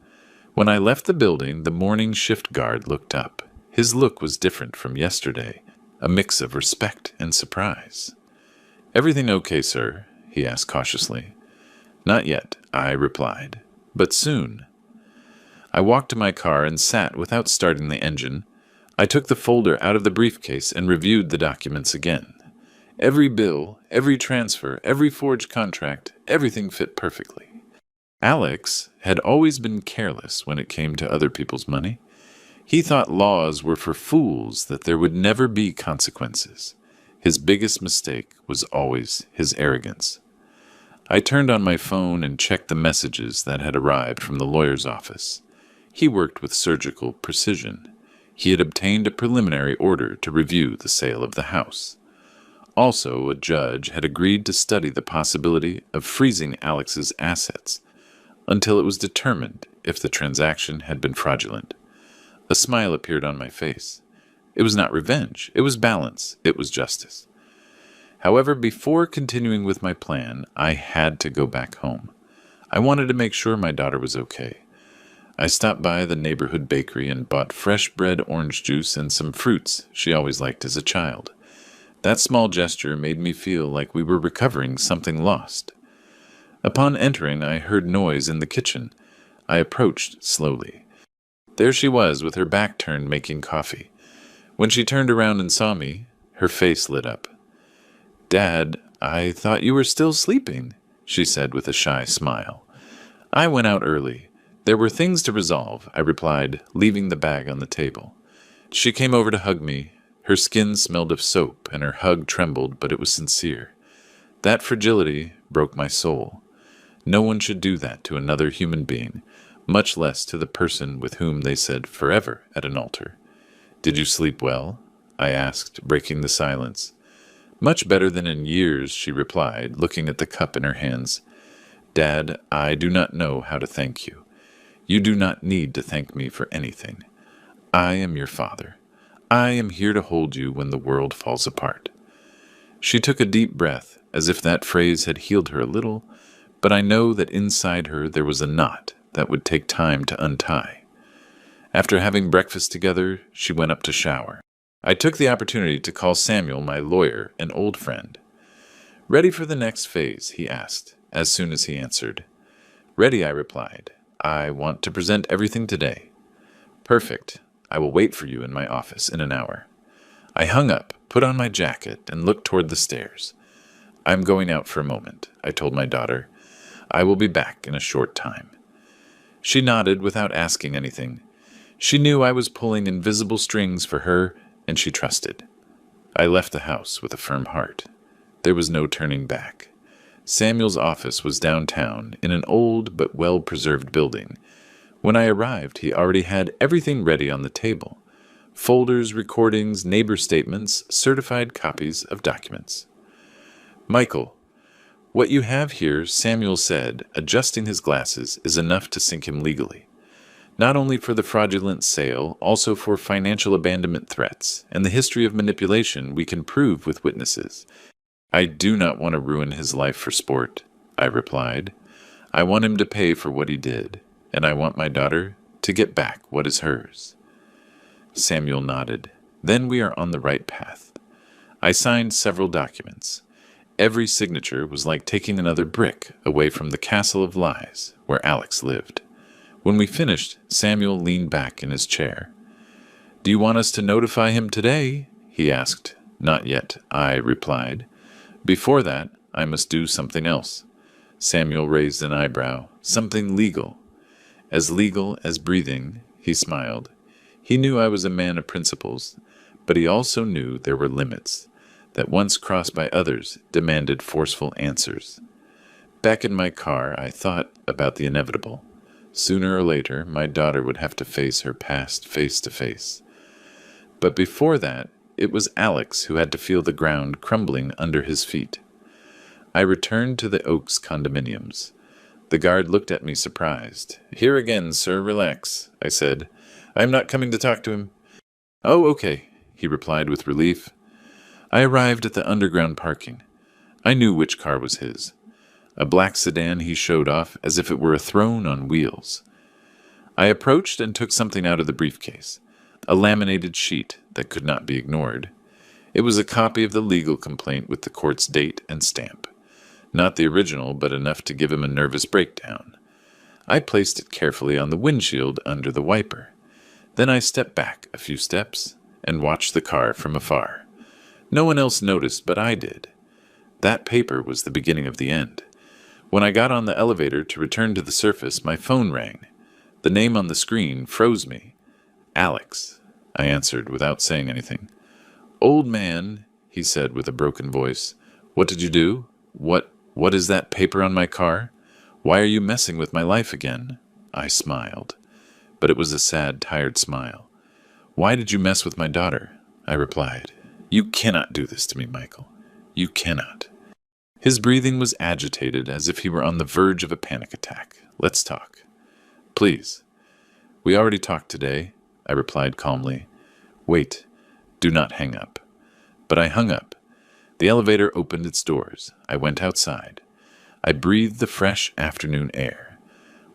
When I left the building, the morning shift guard looked up. His look was different from yesterday, a mix of respect and surprise. "Everything okay, sir?" he asked cautiously. "Not yet," I replied, "but soon." I walked to my car and sat without starting the engine. I took the folder out of the briefcase and reviewed the documents again. Every bill, every transfer, every forged contract, everything fit perfectly. Alex had always been careless when it came to other people's money. He thought laws were for fools, that there would never be consequences. His biggest mistake was always his arrogance. I turned on my phone and checked the messages that had arrived from the lawyer's office. He worked with surgical precision. He had obtained a preliminary order to review the sale of the house. Also, a judge had agreed to study the possibility of freezing Alex's assets until it was determined if the transaction had been fraudulent. A smile appeared on my face. It was not revenge. It was balance. It was justice. However, before continuing with my plan, I had to go back home. I wanted to make sure my daughter was okay. I stopped by the neighborhood bakery and bought fresh bred orange juice and some fruits she always liked as a child. That small gesture made me feel like we were recovering something lost. Upon entering, I heard noise in the kitchen. I approached slowly. There she was, with her back turned, making coffee. When she turned around and saw me, her face lit up. "Dad, I thought you were still sleeping, she said with a shy smile. I went out early. There were things to resolve, I replied, leaving the bag on the table. She came over to hug me. Her skin smelled of soap, and her hug trembled, but it was sincere. That fragility broke my soul. No one should do that to another human being, much less to the person with whom they said forever at an altar. Did you sleep well? I asked, breaking the silence. Much better than in years, she replied, looking at the cup in her hands. Dad, I do not know how to thank you. You do not need to thank me for anything. I am your father. I am here to hold you when the world falls apart. She took a deep breath, as if that phrase had healed her a little, but I know that inside her there was a knot that would take time to untie. After having breakfast together, she went up to shower. I took the opportunity to call Samuel, my lawyer, an old friend. Ready for the next phase, he asked, as soon as he answered. Ready, I replied. I want to present everything today. Perfect. I will wait for you in my office in an hour. I hung up, put on my jacket, and looked toward the stairs. I'm going out for a moment, I told my daughter. I will be back in a short time. She nodded without asking anything. She knew I was pulling invisible strings for her, and she trusted. I left the house with a firm heart. There was no turning back. Samuel's office was downtown, in an old but well-preserved building. When I arrived, he already had everything ready on the table. Folders, recordings, neighbor statements, certified copies of documents. Michael, what you have here, Samuel said, adjusting his glasses, is enough to sink him legally. Not only for the fraudulent sale, also for financial abandonment threats, and the history of manipulation we can prove with witnesses. I do not want to ruin his life for sport, I replied. I want him to pay for what he did, and I want my daughter to get back what is hers. Samuel nodded. Then we are on the right path. I signed several documents. Every signature was like taking another brick away from the castle of lies where Alex lived. When we finished, Samuel leaned back in his chair. Do you want us to notify him today? He asked. Not yet, I replied. Before that, I must do something else. Samuel raised an eyebrow. Something legal. As legal as breathing, he smiled. He knew I was a man of principles, but he also knew there were limits that once crossed by others demanded forceful answers. Back in my car, I thought about the inevitable. Sooner or later, my daughter would have to face her past face to face. But before that, it was Alex who had to feel the ground crumbling under his feet. I returned to the Oaks condominiums. The guard looked at me surprised. Here again, sir, relax, I said. I am not coming to talk to him. Oh, okay, he replied with relief. I arrived at the underground parking. I knew which car was his. A black sedan he showed off as if it were a throne on wheels. I approached and took something out of the briefcase, a laminated sheet that could not be ignored. It was a copy of the legal complaint with the court's date and stamp. Not the original, but enough to give him a nervous breakdown. I placed it carefully on the windshield under the wiper. Then I stepped back a few steps and watched the car from afar. No one else noticed, but I did. That paper was the beginning of the end. When I got on the elevator to return to the surface, my phone rang. The name on the screen froze me. Alex, I answered without saying anything. Old man, he said with a broken voice. What did you do? What is that paper on my car? Why are you messing with my life again? I smiled. But it was a sad, tired smile. Why did you mess with my daughter? I replied. You cannot do this to me, Michael. You cannot. His breathing was agitated as if he were on the verge of a panic attack. Let's talk. Please. We already talked today, I replied calmly. Wait. Do not hang up. But I hung up. The elevator opened its doors. I went outside. I breathed the fresh afternoon air.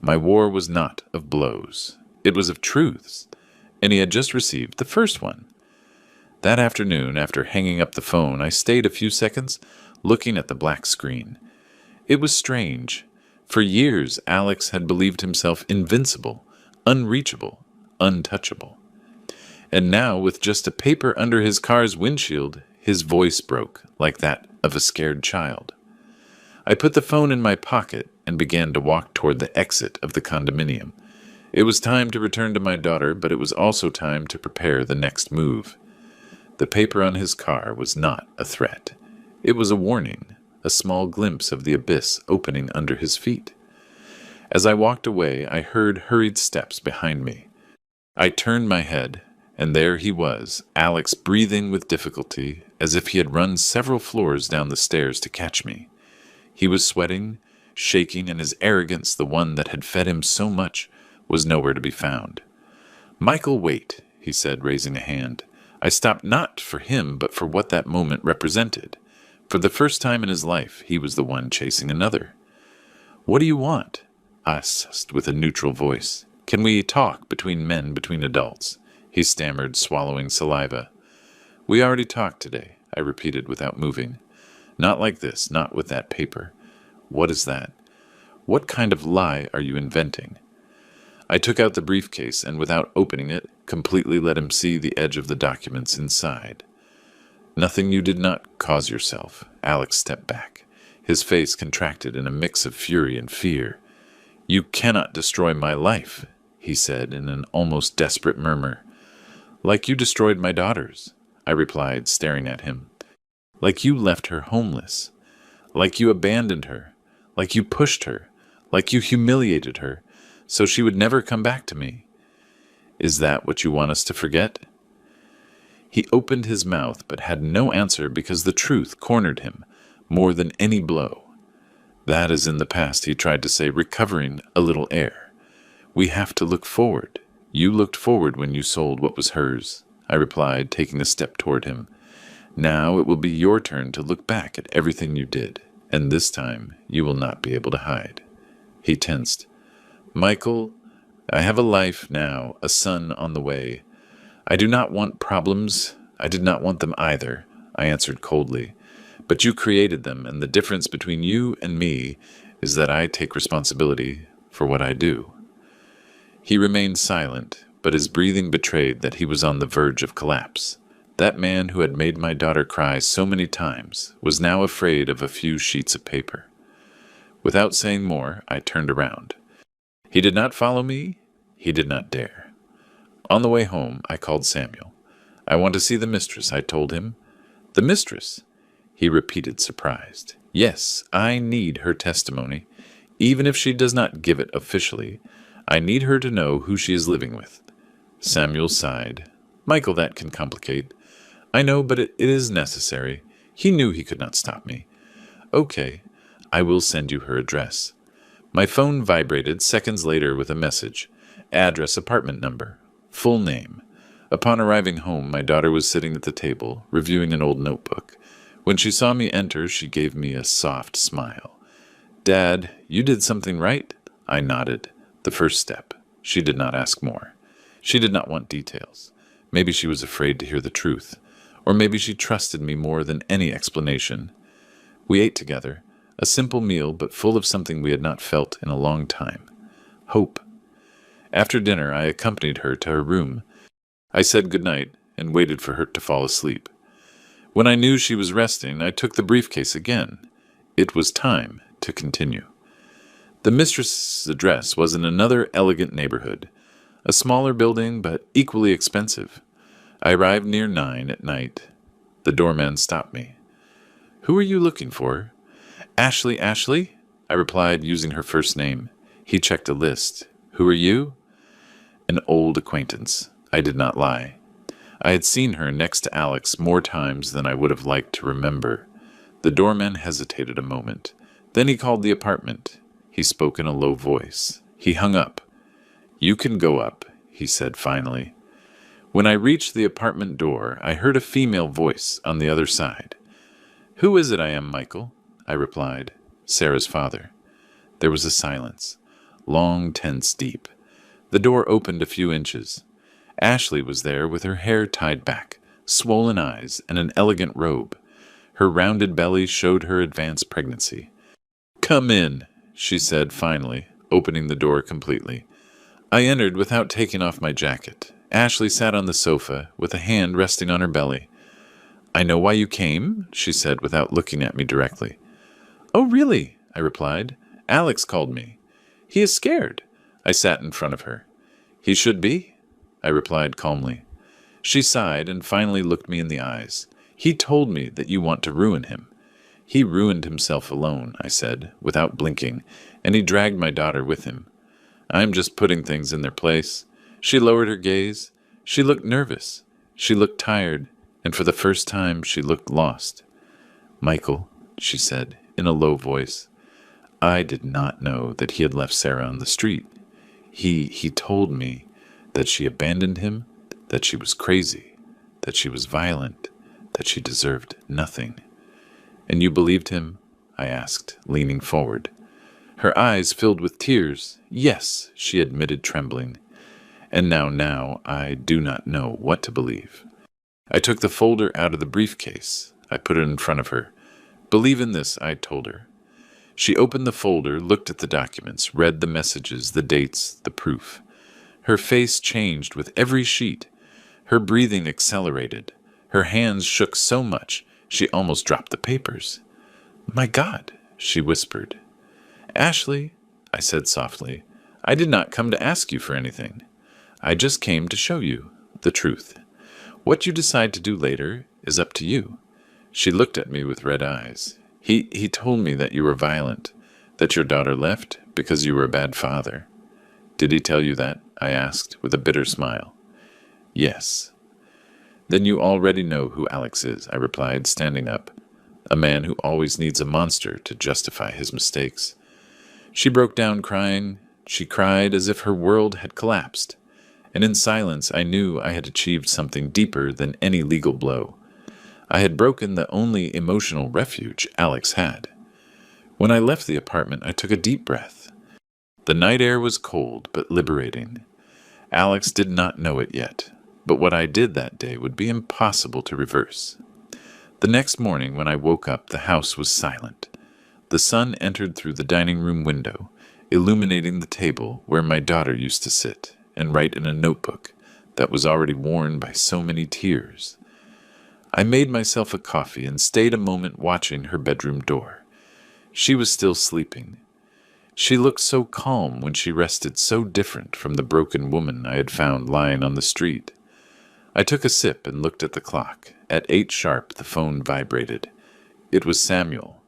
My war was not of blows. It was of truths. And he had just received the first one. That afternoon, after hanging up the phone, I stayed a few seconds looking at the black screen. It was strange. For years, Alex had believed himself invincible, unreachable, untouchable. And now, with just a paper under his car's windshield, his voice broke like that of a scared child. I put the phone in my pocket and began to walk toward the exit of the condominium. It was time to return to my daughter, but it was also time to prepare the next move. The paper on his car was not a threat. It was a warning, a small glimpse of the abyss opening under his feet. As I walked away, I heard hurried steps behind me. I turned my head, and there he was, Alex, breathing with difficulty, as if he had run several floors down the stairs to catch me. He was sweating, shaking, and his arrogance, the one that had fed him so much, was nowhere to be found. "Michael, wait," he said, raising a hand. I stopped not for him, but for what that moment represented. For the first time in his life, he was the one chasing another. "What do you want?" I asked with a neutral voice. "Can we talk between men, between adults?" He stammered, swallowing saliva. "We already talked today," I repeated without moving. "Not like this, not with that paper." "What is that?" "What kind of lie are you inventing?" I took out the briefcase and, without opening it, completely let him see the edge of the documents inside. "Nothing you did not cause yourself." Alex stepped back. His face contracted in a mix of fury and fear. "You cannot destroy my life," he said in an almost desperate murmur. "Like you destroyed my daughter's," I replied, staring at him. "Like you left her homeless. Like you abandoned her. Like you pushed her. Like you humiliated her, so she would never come back to me. Is that what you want us to forget?" He opened his mouth but had no answer because the truth cornered him more than any blow. "That is in the past," he tried to say, recovering a little air. "We have to look forward. You looked forward when you sold what was hers," I replied, taking a step toward him. "Now it will be your turn to look back at everything you did, and this time you will not be able to hide." He tensed. "Michael, I have a life now, a son on the way. I do not want problems. I did not want them either," I answered coldly. "But you created them, and the difference between you and me is that I take responsibility for what I do." He remained silent, but his breathing betrayed that he was on the verge of collapse. That man who had made my daughter cry so many times was now afraid of a few sheets of paper. Without saying more, I turned around. He did not follow me. He did not dare. On the way home, I called Samuel. "I want to see the mistress," I told him. "The mistress?" he repeated, surprised. "Yes, I need her testimony. Even if she does not give it officially, I need her to know who she is living with." Samuel sighed. "Michael, that can complicate." "I know, but it is necessary. He knew he could not stop me." "Okay, I will send you her address." My phone vibrated seconds later with a message. Address, apartment number, full name. Upon arriving home, my daughter was sitting at the table, reviewing an old notebook. When she saw me enter, she gave me a soft smile. "Dad, you did something right?" I nodded. The first step. She did not ask more. She did not want details. Maybe she was afraid to hear the truth. Or maybe she trusted me more than any explanation. We ate together. A simple meal, but full of something we had not felt in a long time. Hope. After dinner, I accompanied her to her room. I said good night and waited for her to fall asleep. When I knew she was resting, I took the briefcase again. It was time to continue. The mistress's address was in another elegant neighborhood, a smaller building but equally expensive. I arrived near 9 at night. The doorman stopped me. "Who are you looking for?" "Ashley Ashley?" I replied, using her first name. He checked a list. "Who are you?" "An old acquaintance." I did not lie. I had seen her next to Alex more times than I would have liked to remember. The doorman hesitated a moment. Then he called the apartment. He spoke in a low voice. He hung up. "You can go up," he said finally. When I reached the apartment door, I heard a female voice on the other side. "Who is it I am, Michael?" I replied. "Sarah's father." There was a silence, long, tense, deep. The door opened a few inches. Ashley was there with her hair tied back, swollen eyes, and an elegant robe. Her rounded belly showed her advanced pregnancy. "Come in," she said finally, opening the door completely. I entered without taking off my jacket. Ashley sat on the sofa, with a hand resting on her belly. I know why you came, she said without looking at me directly. Oh, really? I replied. Alex called me. He is scared. I sat in front of her. He should be, I replied calmly. She sighed and finally looked me in the eyes. He told me that you want to ruin him. He ruined himself alone, I said, without blinking, and he dragged my daughter with him. I'm just putting things in their place. She lowered her gaze. She looked nervous. She looked tired, and for the first time she looked lost. Michael, she said, in a low voice, I did not know that he had left Sarah on the street. He told me that she abandoned him, that she was crazy, that she was violent, that she deserved nothing. And you believed him? I asked, leaning forward. Her eyes filled with tears. Yes, she admitted, trembling. And now, I do not know what to believe. I took the folder out of the briefcase. I put it in front of her. Believe in this, I told her. She opened the folder, looked at the documents, read the messages, the dates, the proof. Her face changed with every sheet. Her breathing accelerated. Her hands shook so much she almost dropped the papers. My God, she whispered. Ashley, I said softly, I did not come to ask you for anything. I just came to show you the truth. What you decide to do later is up to you. She looked at me with red eyes. He told me that you were violent, that your daughter left because you were a bad father. Did he tell you that? I asked with a bitter smile. Yes. Then you already know who Alex is, I replied, standing up. A man who always needs a monster to justify his mistakes. She broke down crying. She cried as if her world had collapsed. And in silence I knew I had achieved something deeper than any legal blow. I had broken the only emotional refuge Alex had. When I left the apartment, I took a deep breath. The night air was cold but liberating. Alex did not know it yet, but what I did that day would be impossible to reverse. The next morning when I woke up, the house was silent. The sun entered through the dining room window, illuminating the table where my daughter used to sit and write in a notebook that was already worn by so many tears. I made myself a coffee and stayed a moment watching her bedroom door. She was still sleeping. She looked so calm when she rested, so different from the broken woman I had found lying on the street. I took a sip and looked at the clock. At 8 sharp, the phone vibrated. It was Samuel.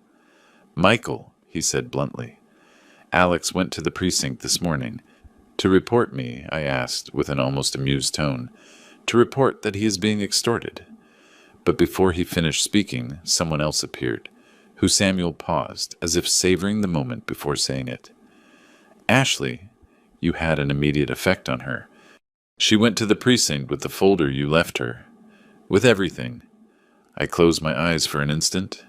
Michael, he said bluntly. Alex went to the precinct this morning. To report me, I asked with an almost amused tone. To report that he is being extorted. But before he finished speaking, someone else appeared, who Samuel paused, as if savoring the moment before saying it. Ashley, you had an immediate effect on her. She went to the precinct with the folder you left her. With everything. I closed my eyes for an instant,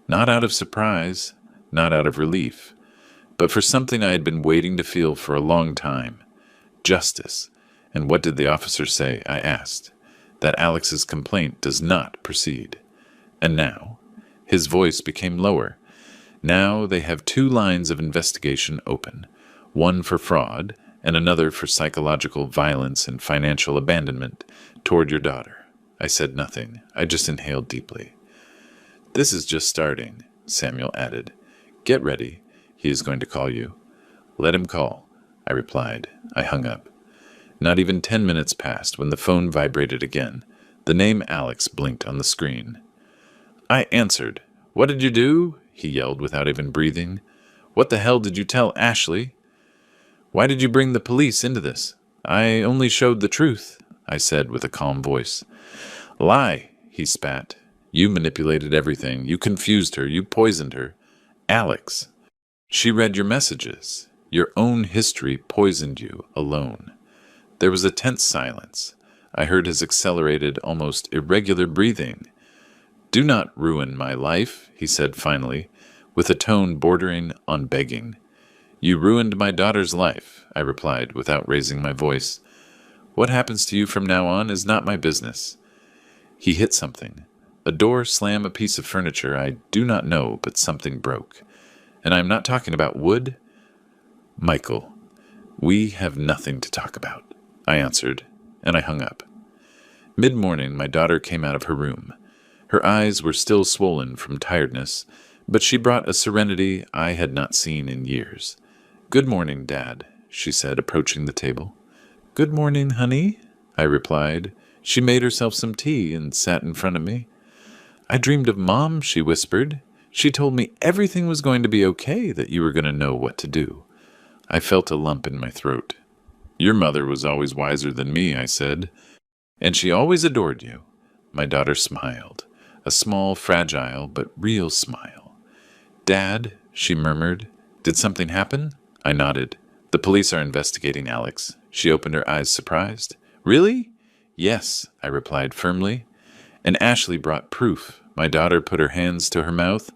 not out of surprise, not out of relief, but for something I had been waiting to feel for a long time. Justice. And what did the officer say? I asked. That Alex's complaint does not proceed. And now, his voice became lower. Now they have 2 lines of investigation open, one for fraud and another for psychological violence and financial abandonment toward your daughter. I said nothing. I just inhaled deeply. This is just starting, Samuel added. Get ready. He is going to call you. Let him call, I replied. I hung up. Not even 10 minutes passed when the phone vibrated again. The name Alex blinked on the screen. I answered. What did you do? He yelled without even breathing. What the hell did you tell Ashley? Why did you bring the police into this? I only showed the truth, I said with a calm voice. Lie, he spat. You manipulated everything. You confused her. You poisoned her. Alex. She read your messages. Your own history poisoned you alone. There was a tense silence. I heard his accelerated, almost irregular breathing. Do not ruin my life, he said finally, with a tone bordering on begging. You ruined my daughter's life, I replied without raising my voice. What happens to you from now on is not my business. He hit something. A door slammed a piece of furniture I do not know, but something broke. And I am not talking about wood. Michael, we have nothing to talk about, I answered, and I hung up. Mid-morning, my daughter came out of her room. Her eyes were still swollen from tiredness, but she brought a serenity I had not seen in years. "Good morning, Dad," she said, approaching the table. "Good morning, honey," I replied. She made herself some tea and sat in front of me. "I dreamed of Mom," she whispered. "She told me everything was going to be okay, that you were going to know what to do." I felt a lump in my throat. "Your mother was always wiser than me," I said. "And she always adored you." My daughter smiled, a small, fragile, but real smile. "Dad," she murmured, "did something happen?" I nodded. "The police are investigating Alex." She opened her eyes, surprised. "Really?" "Yes," I replied firmly. "And Ashley brought proof." My daughter put her hands to her mouth.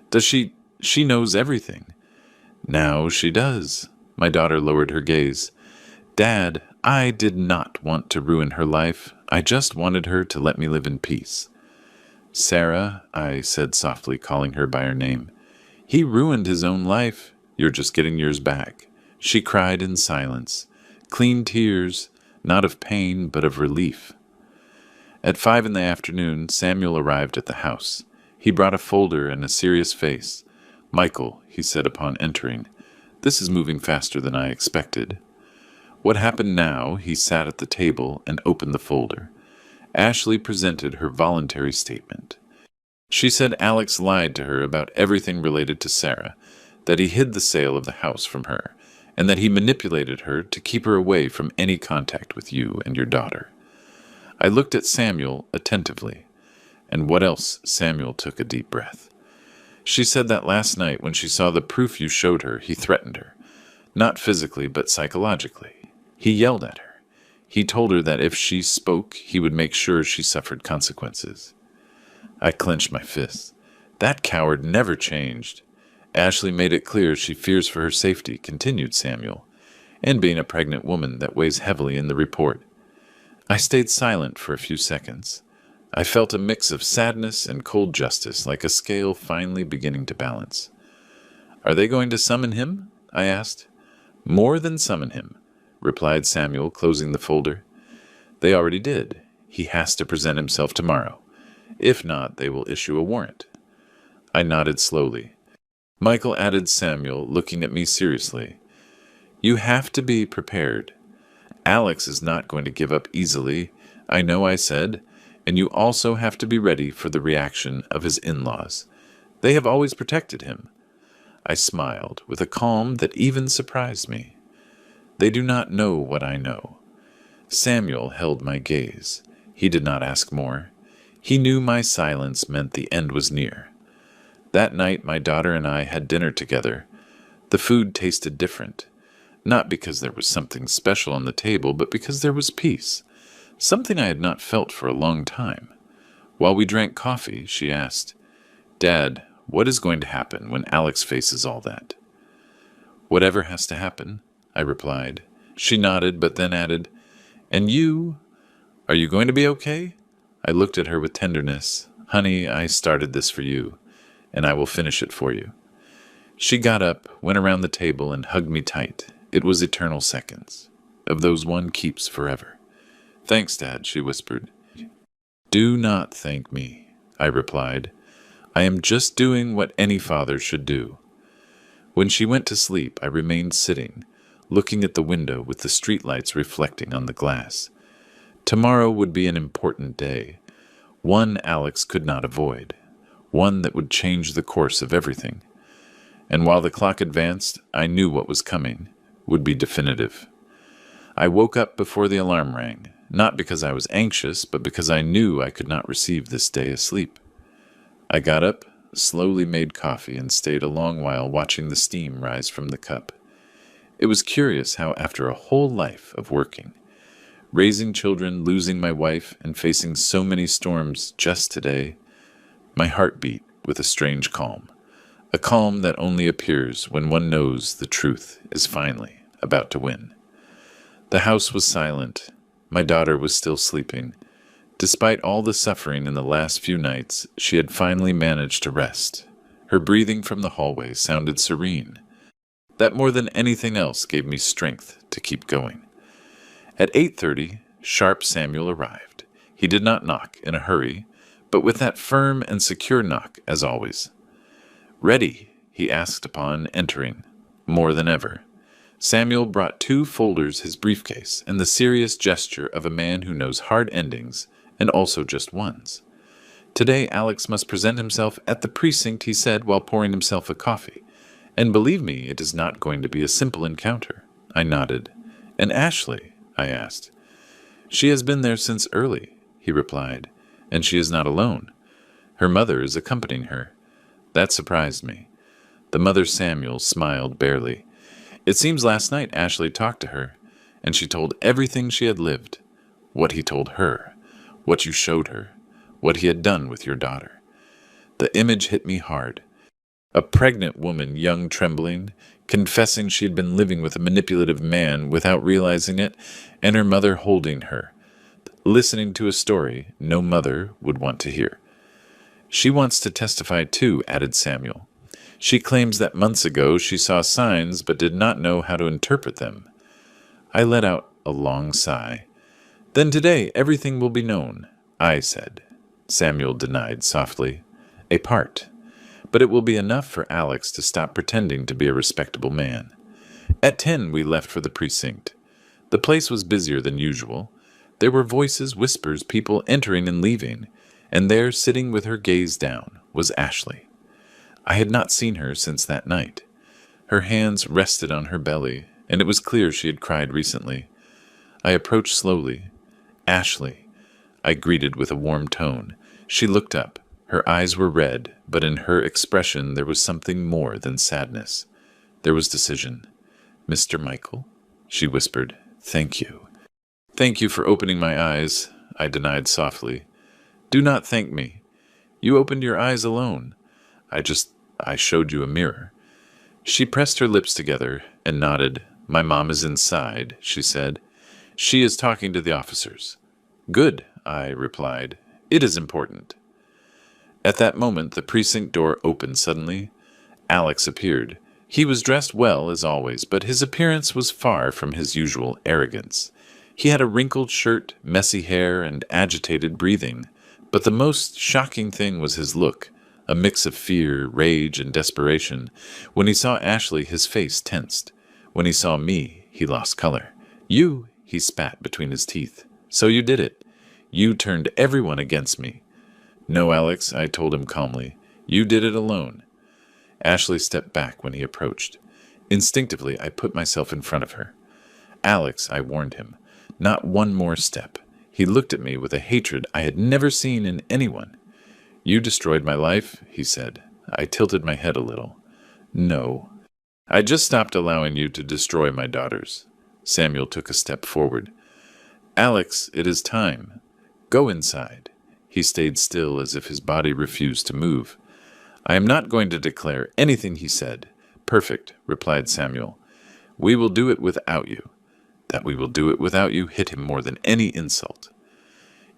"Does she knows everything." "Now she does." My daughter lowered her gaze. "Dad, I did not want to ruin her life. I just wanted her to let me live in peace." "Sarah," I said softly, calling her by her name. "He ruined his own life. You're just getting yours back." She cried in silence, clean tears, not of pain, but of relief. At 5 in the afternoon, Samuel arrived at the house. He brought a folder and a serious face. "Michael," he said upon entering, "this is moving faster than I expected." What happened now? He sat at the table and opened the folder. Ashley presented her voluntary statement. She said Alex lied to her about everything related to Sarah, that he hid the sale of the house from her, and that he manipulated her to keep her away from any contact with you and your daughter. I looked at Samuel attentively. "And what else?" Samuel took a deep breath. "She said that last night when she saw the proof you showed her, he threatened her. Not physically, but psychologically. He yelled at her. He told her that if she spoke, he would make sure she suffered consequences." I clenched my fists. "That coward never changed." "Ashley made it clear she fears for her safety," continued Samuel, "and being a pregnant woman, that weighs heavily in the report." I stayed silent for a few seconds. I felt a mix of sadness and cold justice, like a scale finally beginning to balance. "Are they going to summon him?" I asked. "More than summon him," replied Samuel, closing the folder. "They already did. He has to present himself tomorrow. If not, they will issue a warrant." I nodded slowly. Michael, added Samuel, looking at me seriously, "You have to be prepared. Alex is not going to give up easily, I know," I said, "and you also have to be ready for the reaction of his in-laws. They have always protected him." I smiled, with a calm that even surprised me. "They do not know what I know." Samuel held my gaze. He did not ask more. He knew my silence meant the end was near. That night my daughter and I had dinner together. The food tasted different, not because there was something special on the table, but because there was peace, something I had not felt for a long time. While we drank coffee, she asked, "Dad, what is going to happen when Alex faces all that?" "Whatever has to happen," I replied. She nodded, but then added, "And you? Are you going to be okay?" I looked at her with tenderness. "Honey, I started this for you, and I will finish it for you." She got up, went around the table, and hugged me tight. It was eternal seconds, of those one keeps forever. "Thanks, Dad," she whispered. "Do not thank me," I replied. "I am just doing what any father should do." When she went to sleep, I remained sitting, looking at the window with the streetlights reflecting on the glass. Tomorrow would be an important day, one Alex could not avoid, one that would change the course of everything. And while the clock advanced, I knew what was coming would be definitive. I woke up before the alarm rang, not because I was anxious, but because I knew I could not receive this day asleep. I got up, slowly made coffee, and stayed a long while watching the steam rise from the cup. It was curious how, after a whole life of working, raising children, losing my wife, and facing so many storms just today, my heart beat with a strange calm, a calm that only appears when one knows the truth is finally about to win. The house was silent. My daughter was still sleeping. Despite all the suffering in the last few nights, she had finally managed to rest. Her breathing from the hallway sounded serene. That more than anything else gave me strength to keep going. At 8:30, sharp Samuel arrived. He did not knock in a hurry, but with that firm and secure knock, as always. "Ready?" he asked upon entering, more than ever. Samuel brought 2 folders, his briefcase, and the serious gesture of a man who knows hard endings and also just ones. "Today Alex must present himself at the precinct," he said while pouring himself a coffee. "And believe me, it is not going to be a simple encounter." I nodded. "And Ashley?" I asked. "She has been there since early," he replied, "and she is not alone. Her mother is accompanying her." That surprised me. The mother Samuel smiled barely. "It seems last night Ashley talked to her, and she told everything she had lived. What he told her, what you showed her, what he had done with your daughter." The image hit me hard. A pregnant woman, young, trembling, confessing she had been living with a manipulative man without realizing it, and her mother holding her, listening to a story no mother would want to hear. "She wants to testify too," added Samuel. "She claims that months ago she saw signs but did not know how to interpret them." I let out a long sigh. "Then today everything will be known," I said. Samuel denied softly. "A part. But it will be enough for Alex to stop pretending to be a respectable man." At 10 we left for the precinct. The place was busier than usual. There were voices, whispers, people entering and leaving, and there, sitting with her gaze down, was Ashley. I had not seen her since that night. Her hands rested on her belly, and it was clear she had cried recently. I approached slowly. "Ashley," I greeted with a warm tone. She looked up. Her eyes were red, but in her expression there was something more than sadness. There was decision. "Mr. Michael," she whispered, "thank you." "Thank you for opening my eyes," I denied softly. "Do not thank me. You opened your eyes alone. I showed you a mirror." She pressed her lips together and nodded. "My mom is inside," she said. "She is talking to the officers." "Good," I replied. "It is important." At that moment, the precinct door opened suddenly. Alex appeared. He was dressed well, as always, but his appearance was far from his usual arrogance. He had a wrinkled shirt, messy hair, and agitated breathing. But the most shocking thing was his look, a mix of fear, rage, and desperation. When he saw Ashley, his face tensed. When he saw me, he lost color. "You," he spat between his teeth. "So you did it. You turned everyone against me." "No, Alex," I told him calmly. "You did it alone." Ashley stepped back when he approached. Instinctively, I put myself in front of her. "Alex," I warned him, "not one more step." He looked at me with a hatred I had never seen in anyone. "You destroyed my life," he said. I tilted my head a little. "No. I just stopped allowing you to destroy my daughters." Samuel took a step forward. "Alex, it is time. Go inside." He stayed still as if his body refused to move. "I am not going to declare anything," he said. "Perfect," replied Samuel. "We will do it without you." That "we will do it without you" hit him more than any insult.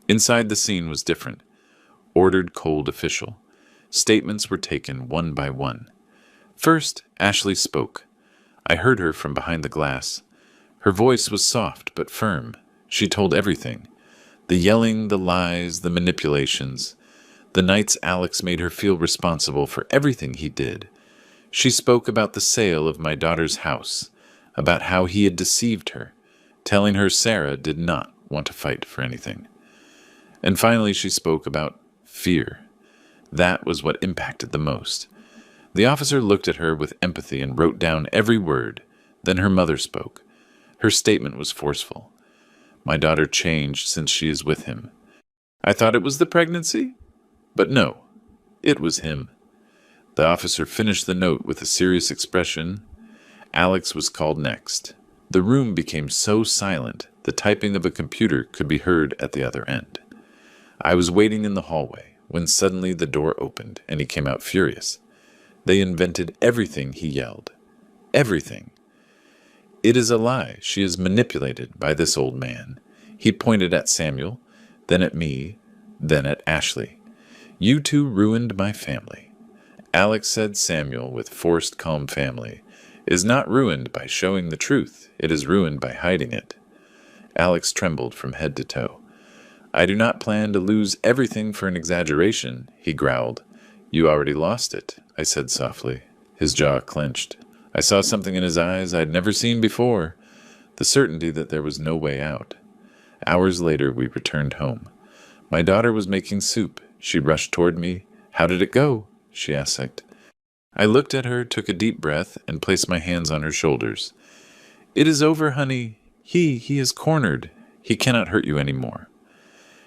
Inside, the scene was different. Ordered, cold, official. Statements were taken one by one. First, Ashley spoke. I heard her from behind the glass. Her voice was soft but firm. She told everything. The yelling, the lies, the manipulations. The nights Alex made her feel responsible for everything he did. She spoke about the sale of my daughter's house, about how he had deceived her, telling her Sarah did not want to fight for anything. And finally she spoke about fear. That was what impacted the most. The officer looked at her with empathy and wrote down every word. Then her mother spoke. Her statement was forceful. "My daughter changed since she is with him." I thought it was the pregnancy, but no, it was him. The officer finished the note with a serious expression. Alex was called next. The room became so silent, the typing of a computer could be heard at the other end. I was waiting in the hallway when suddenly the door opened and he came out furious. "They invented everything," he yelled. "Everything. It is a lie. She is manipulated by this old man." He pointed at Samuel, then at me, then at Ashley. "You two ruined my family." Alex said Samuel, with forced calm family, is not ruined by showing the truth. It is ruined by hiding it. Alex trembled from head to toe. I do not plan to lose everything for an exaggeration, he growled. You already lost it, I said softly. His jaw clenched. I saw something in his eyes I'd never seen before, the certainty that there was no way out. Hours later, we returned home. My daughter was making soup. She rushed toward me. How did it go? She asked. I looked at her, took a deep breath, and placed my hands on her shoulders. It is over, honey. He is cornered. He cannot hurt you any more.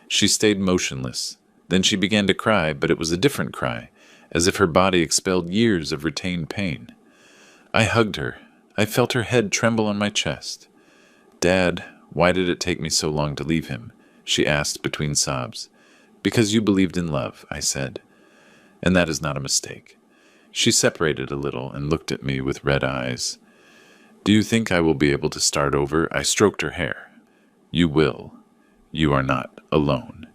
She stayed motionless. Then she began to cry, but it was a different cry, as if her body expelled years of retained pain. I hugged her. I felt her head tremble on my chest. Dad, why did it take me so long to leave him? She asked between sobs. Because you believed in love, I said. And that is not a mistake. She separated a little and looked at me with red eyes. Do you think I will be able to start over? I stroked her hair. You will. You are not alone.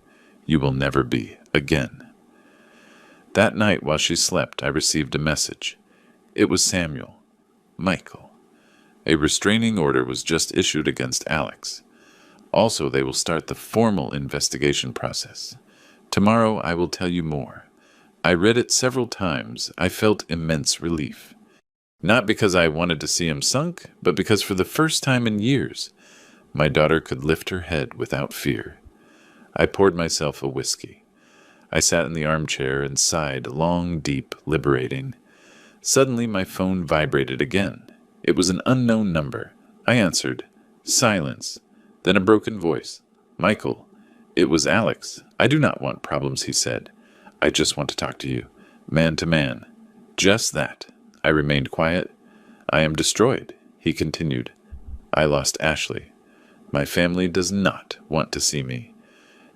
You will never be again. That night while she slept, I received a message. It was Samuel. Michael. A restraining order was just issued against Alex. Also, they will start the formal investigation process. Tomorrow I will tell you more. I read it several times. I felt immense relief. Not because I wanted to see him sunk, but because for the first time in years, my daughter could lift her head without fear. I poured myself a whiskey. I sat in the armchair and sighed, long, deep, liberating. Suddenly my phone vibrated again. It was an unknown number. I answered. Silence. Then a broken voice. Michael. It was Alex. I do not want problems, he said. I just want to talk to you. Man to man. Just that. I remained quiet. I am destroyed, he continued. I lost Ashley. My family does not want to see me.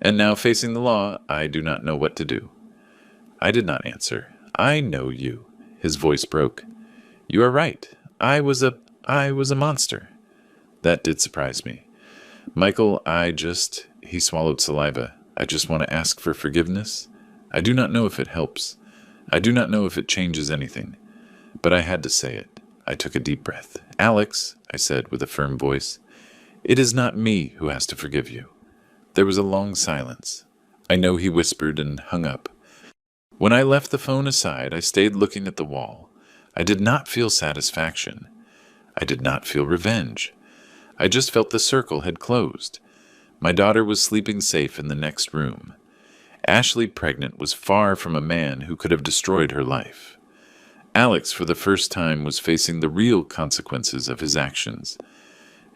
And now facing the law, I do not know what to do. I did not answer. I know you. His voice broke. You are right. I was a monster. That did surprise me. Michael, he swallowed saliva. I just want to ask for forgiveness. I do not know if it helps. I do not know if it changes anything. But I had to say it. I took a deep breath. Alex, I said with a firm voice, it is not me who has to forgive you. There was a long silence. I know he whispered and hung up. When I left the phone aside, I stayed looking at the wall. I did not feel satisfaction. I did not feel revenge. I just felt the circle had closed. My daughter was sleeping safe in the next room. Ashley, pregnant, was far from a man who could have destroyed her life. Alex, for the first time, was facing the real consequences of his actions,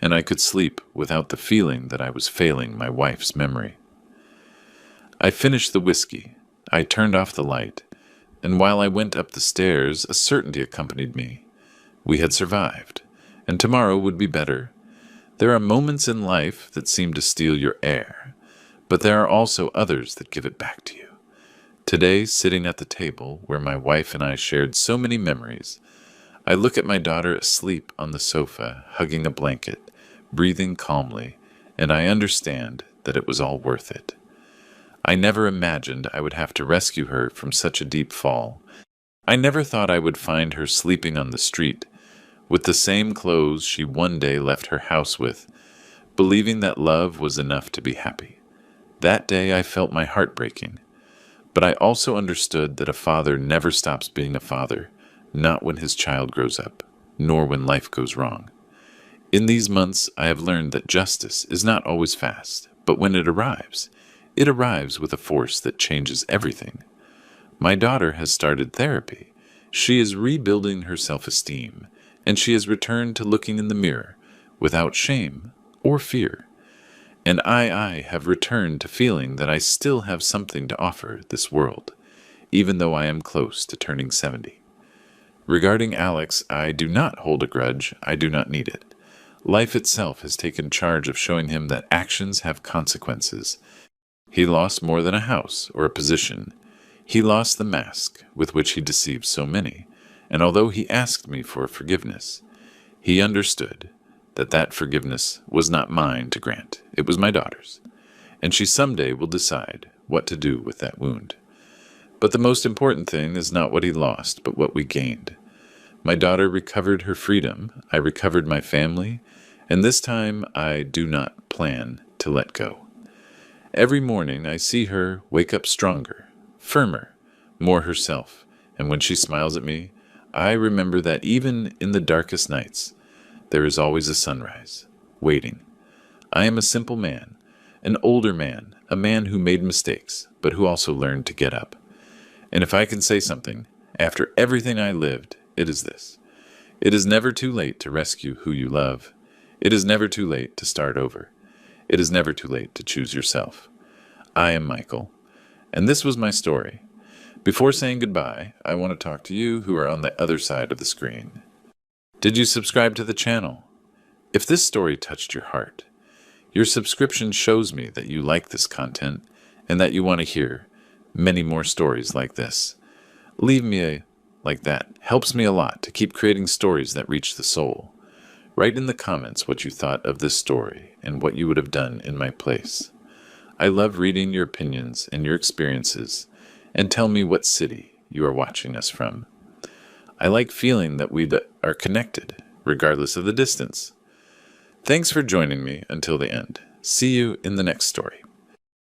and I could sleep without the feeling that I was failing my wife's memory. I finished the whiskey. I turned off the light, and while I went up the stairs, a certainty accompanied me. We had survived, and tomorrow would be better. There are moments in life that seem to steal your air, but there are also others that give it back to you. Today, sitting at the table where my wife and I shared so many memories, I look at my daughter asleep on the sofa, hugging a blanket, breathing calmly, and I understand that it was all worth it. I never imagined I would have to rescue her from such a deep fall. I never thought I would find her sleeping on the street, with the same clothes she one day left her house with, believing that love was enough to be happy. That day I felt my heart breaking. But I also understood that a father never stops being a father, not when his child grows up, nor when life goes wrong. In these months, I have learned that justice is not always fast, but when it arrives with a force that changes everything. My daughter has started therapy. She is rebuilding her self-esteem, and she has returned to looking in the mirror without shame or fear. And I have returned to feeling that I still have something to offer this world, even though I am close to turning 70. Regarding Alex, I do not hold a grudge. I do not need it. Life itself has taken charge of showing him that actions have consequences. He lost more than a house or a position. He lost the mask with which he deceived so many, and although he asked me for forgiveness, he understood that forgiveness was not mine to grant. It was my daughter's, and she someday will decide what to do with that wound. But the most important thing is not what he lost, but what we gained. My daughter recovered her freedom, I recovered my family, and this time I do not plan to let go. Every morning I see her wake up stronger, firmer, more herself, and when she smiles at me, I remember that even in the darkest nights, there is always a sunrise, waiting. I am a simple man, an older man, a man who made mistakes, but who also learned to get up. And if I can say something, after everything I lived, it is this. It is never too late to rescue who you love. It is never too late to start over. It is never too late to choose yourself. I am Michael, and this was my story. Before saying goodbye, I want to talk to you who are on the other side of the screen. Did you subscribe to the channel? If this story touched your heart, your subscription shows me that you like this content and that you want to hear many more stories like this. Leave me a like that. Helps me a lot to keep creating stories that reach the soul. Write in the comments what you thought of this story and what you would have done in my place. I love reading your opinions and your experiences, and tell me what city you are watching us from. I like feeling that we are connected, regardless of the distance. Thanks for joining me until the end. See you in the next story.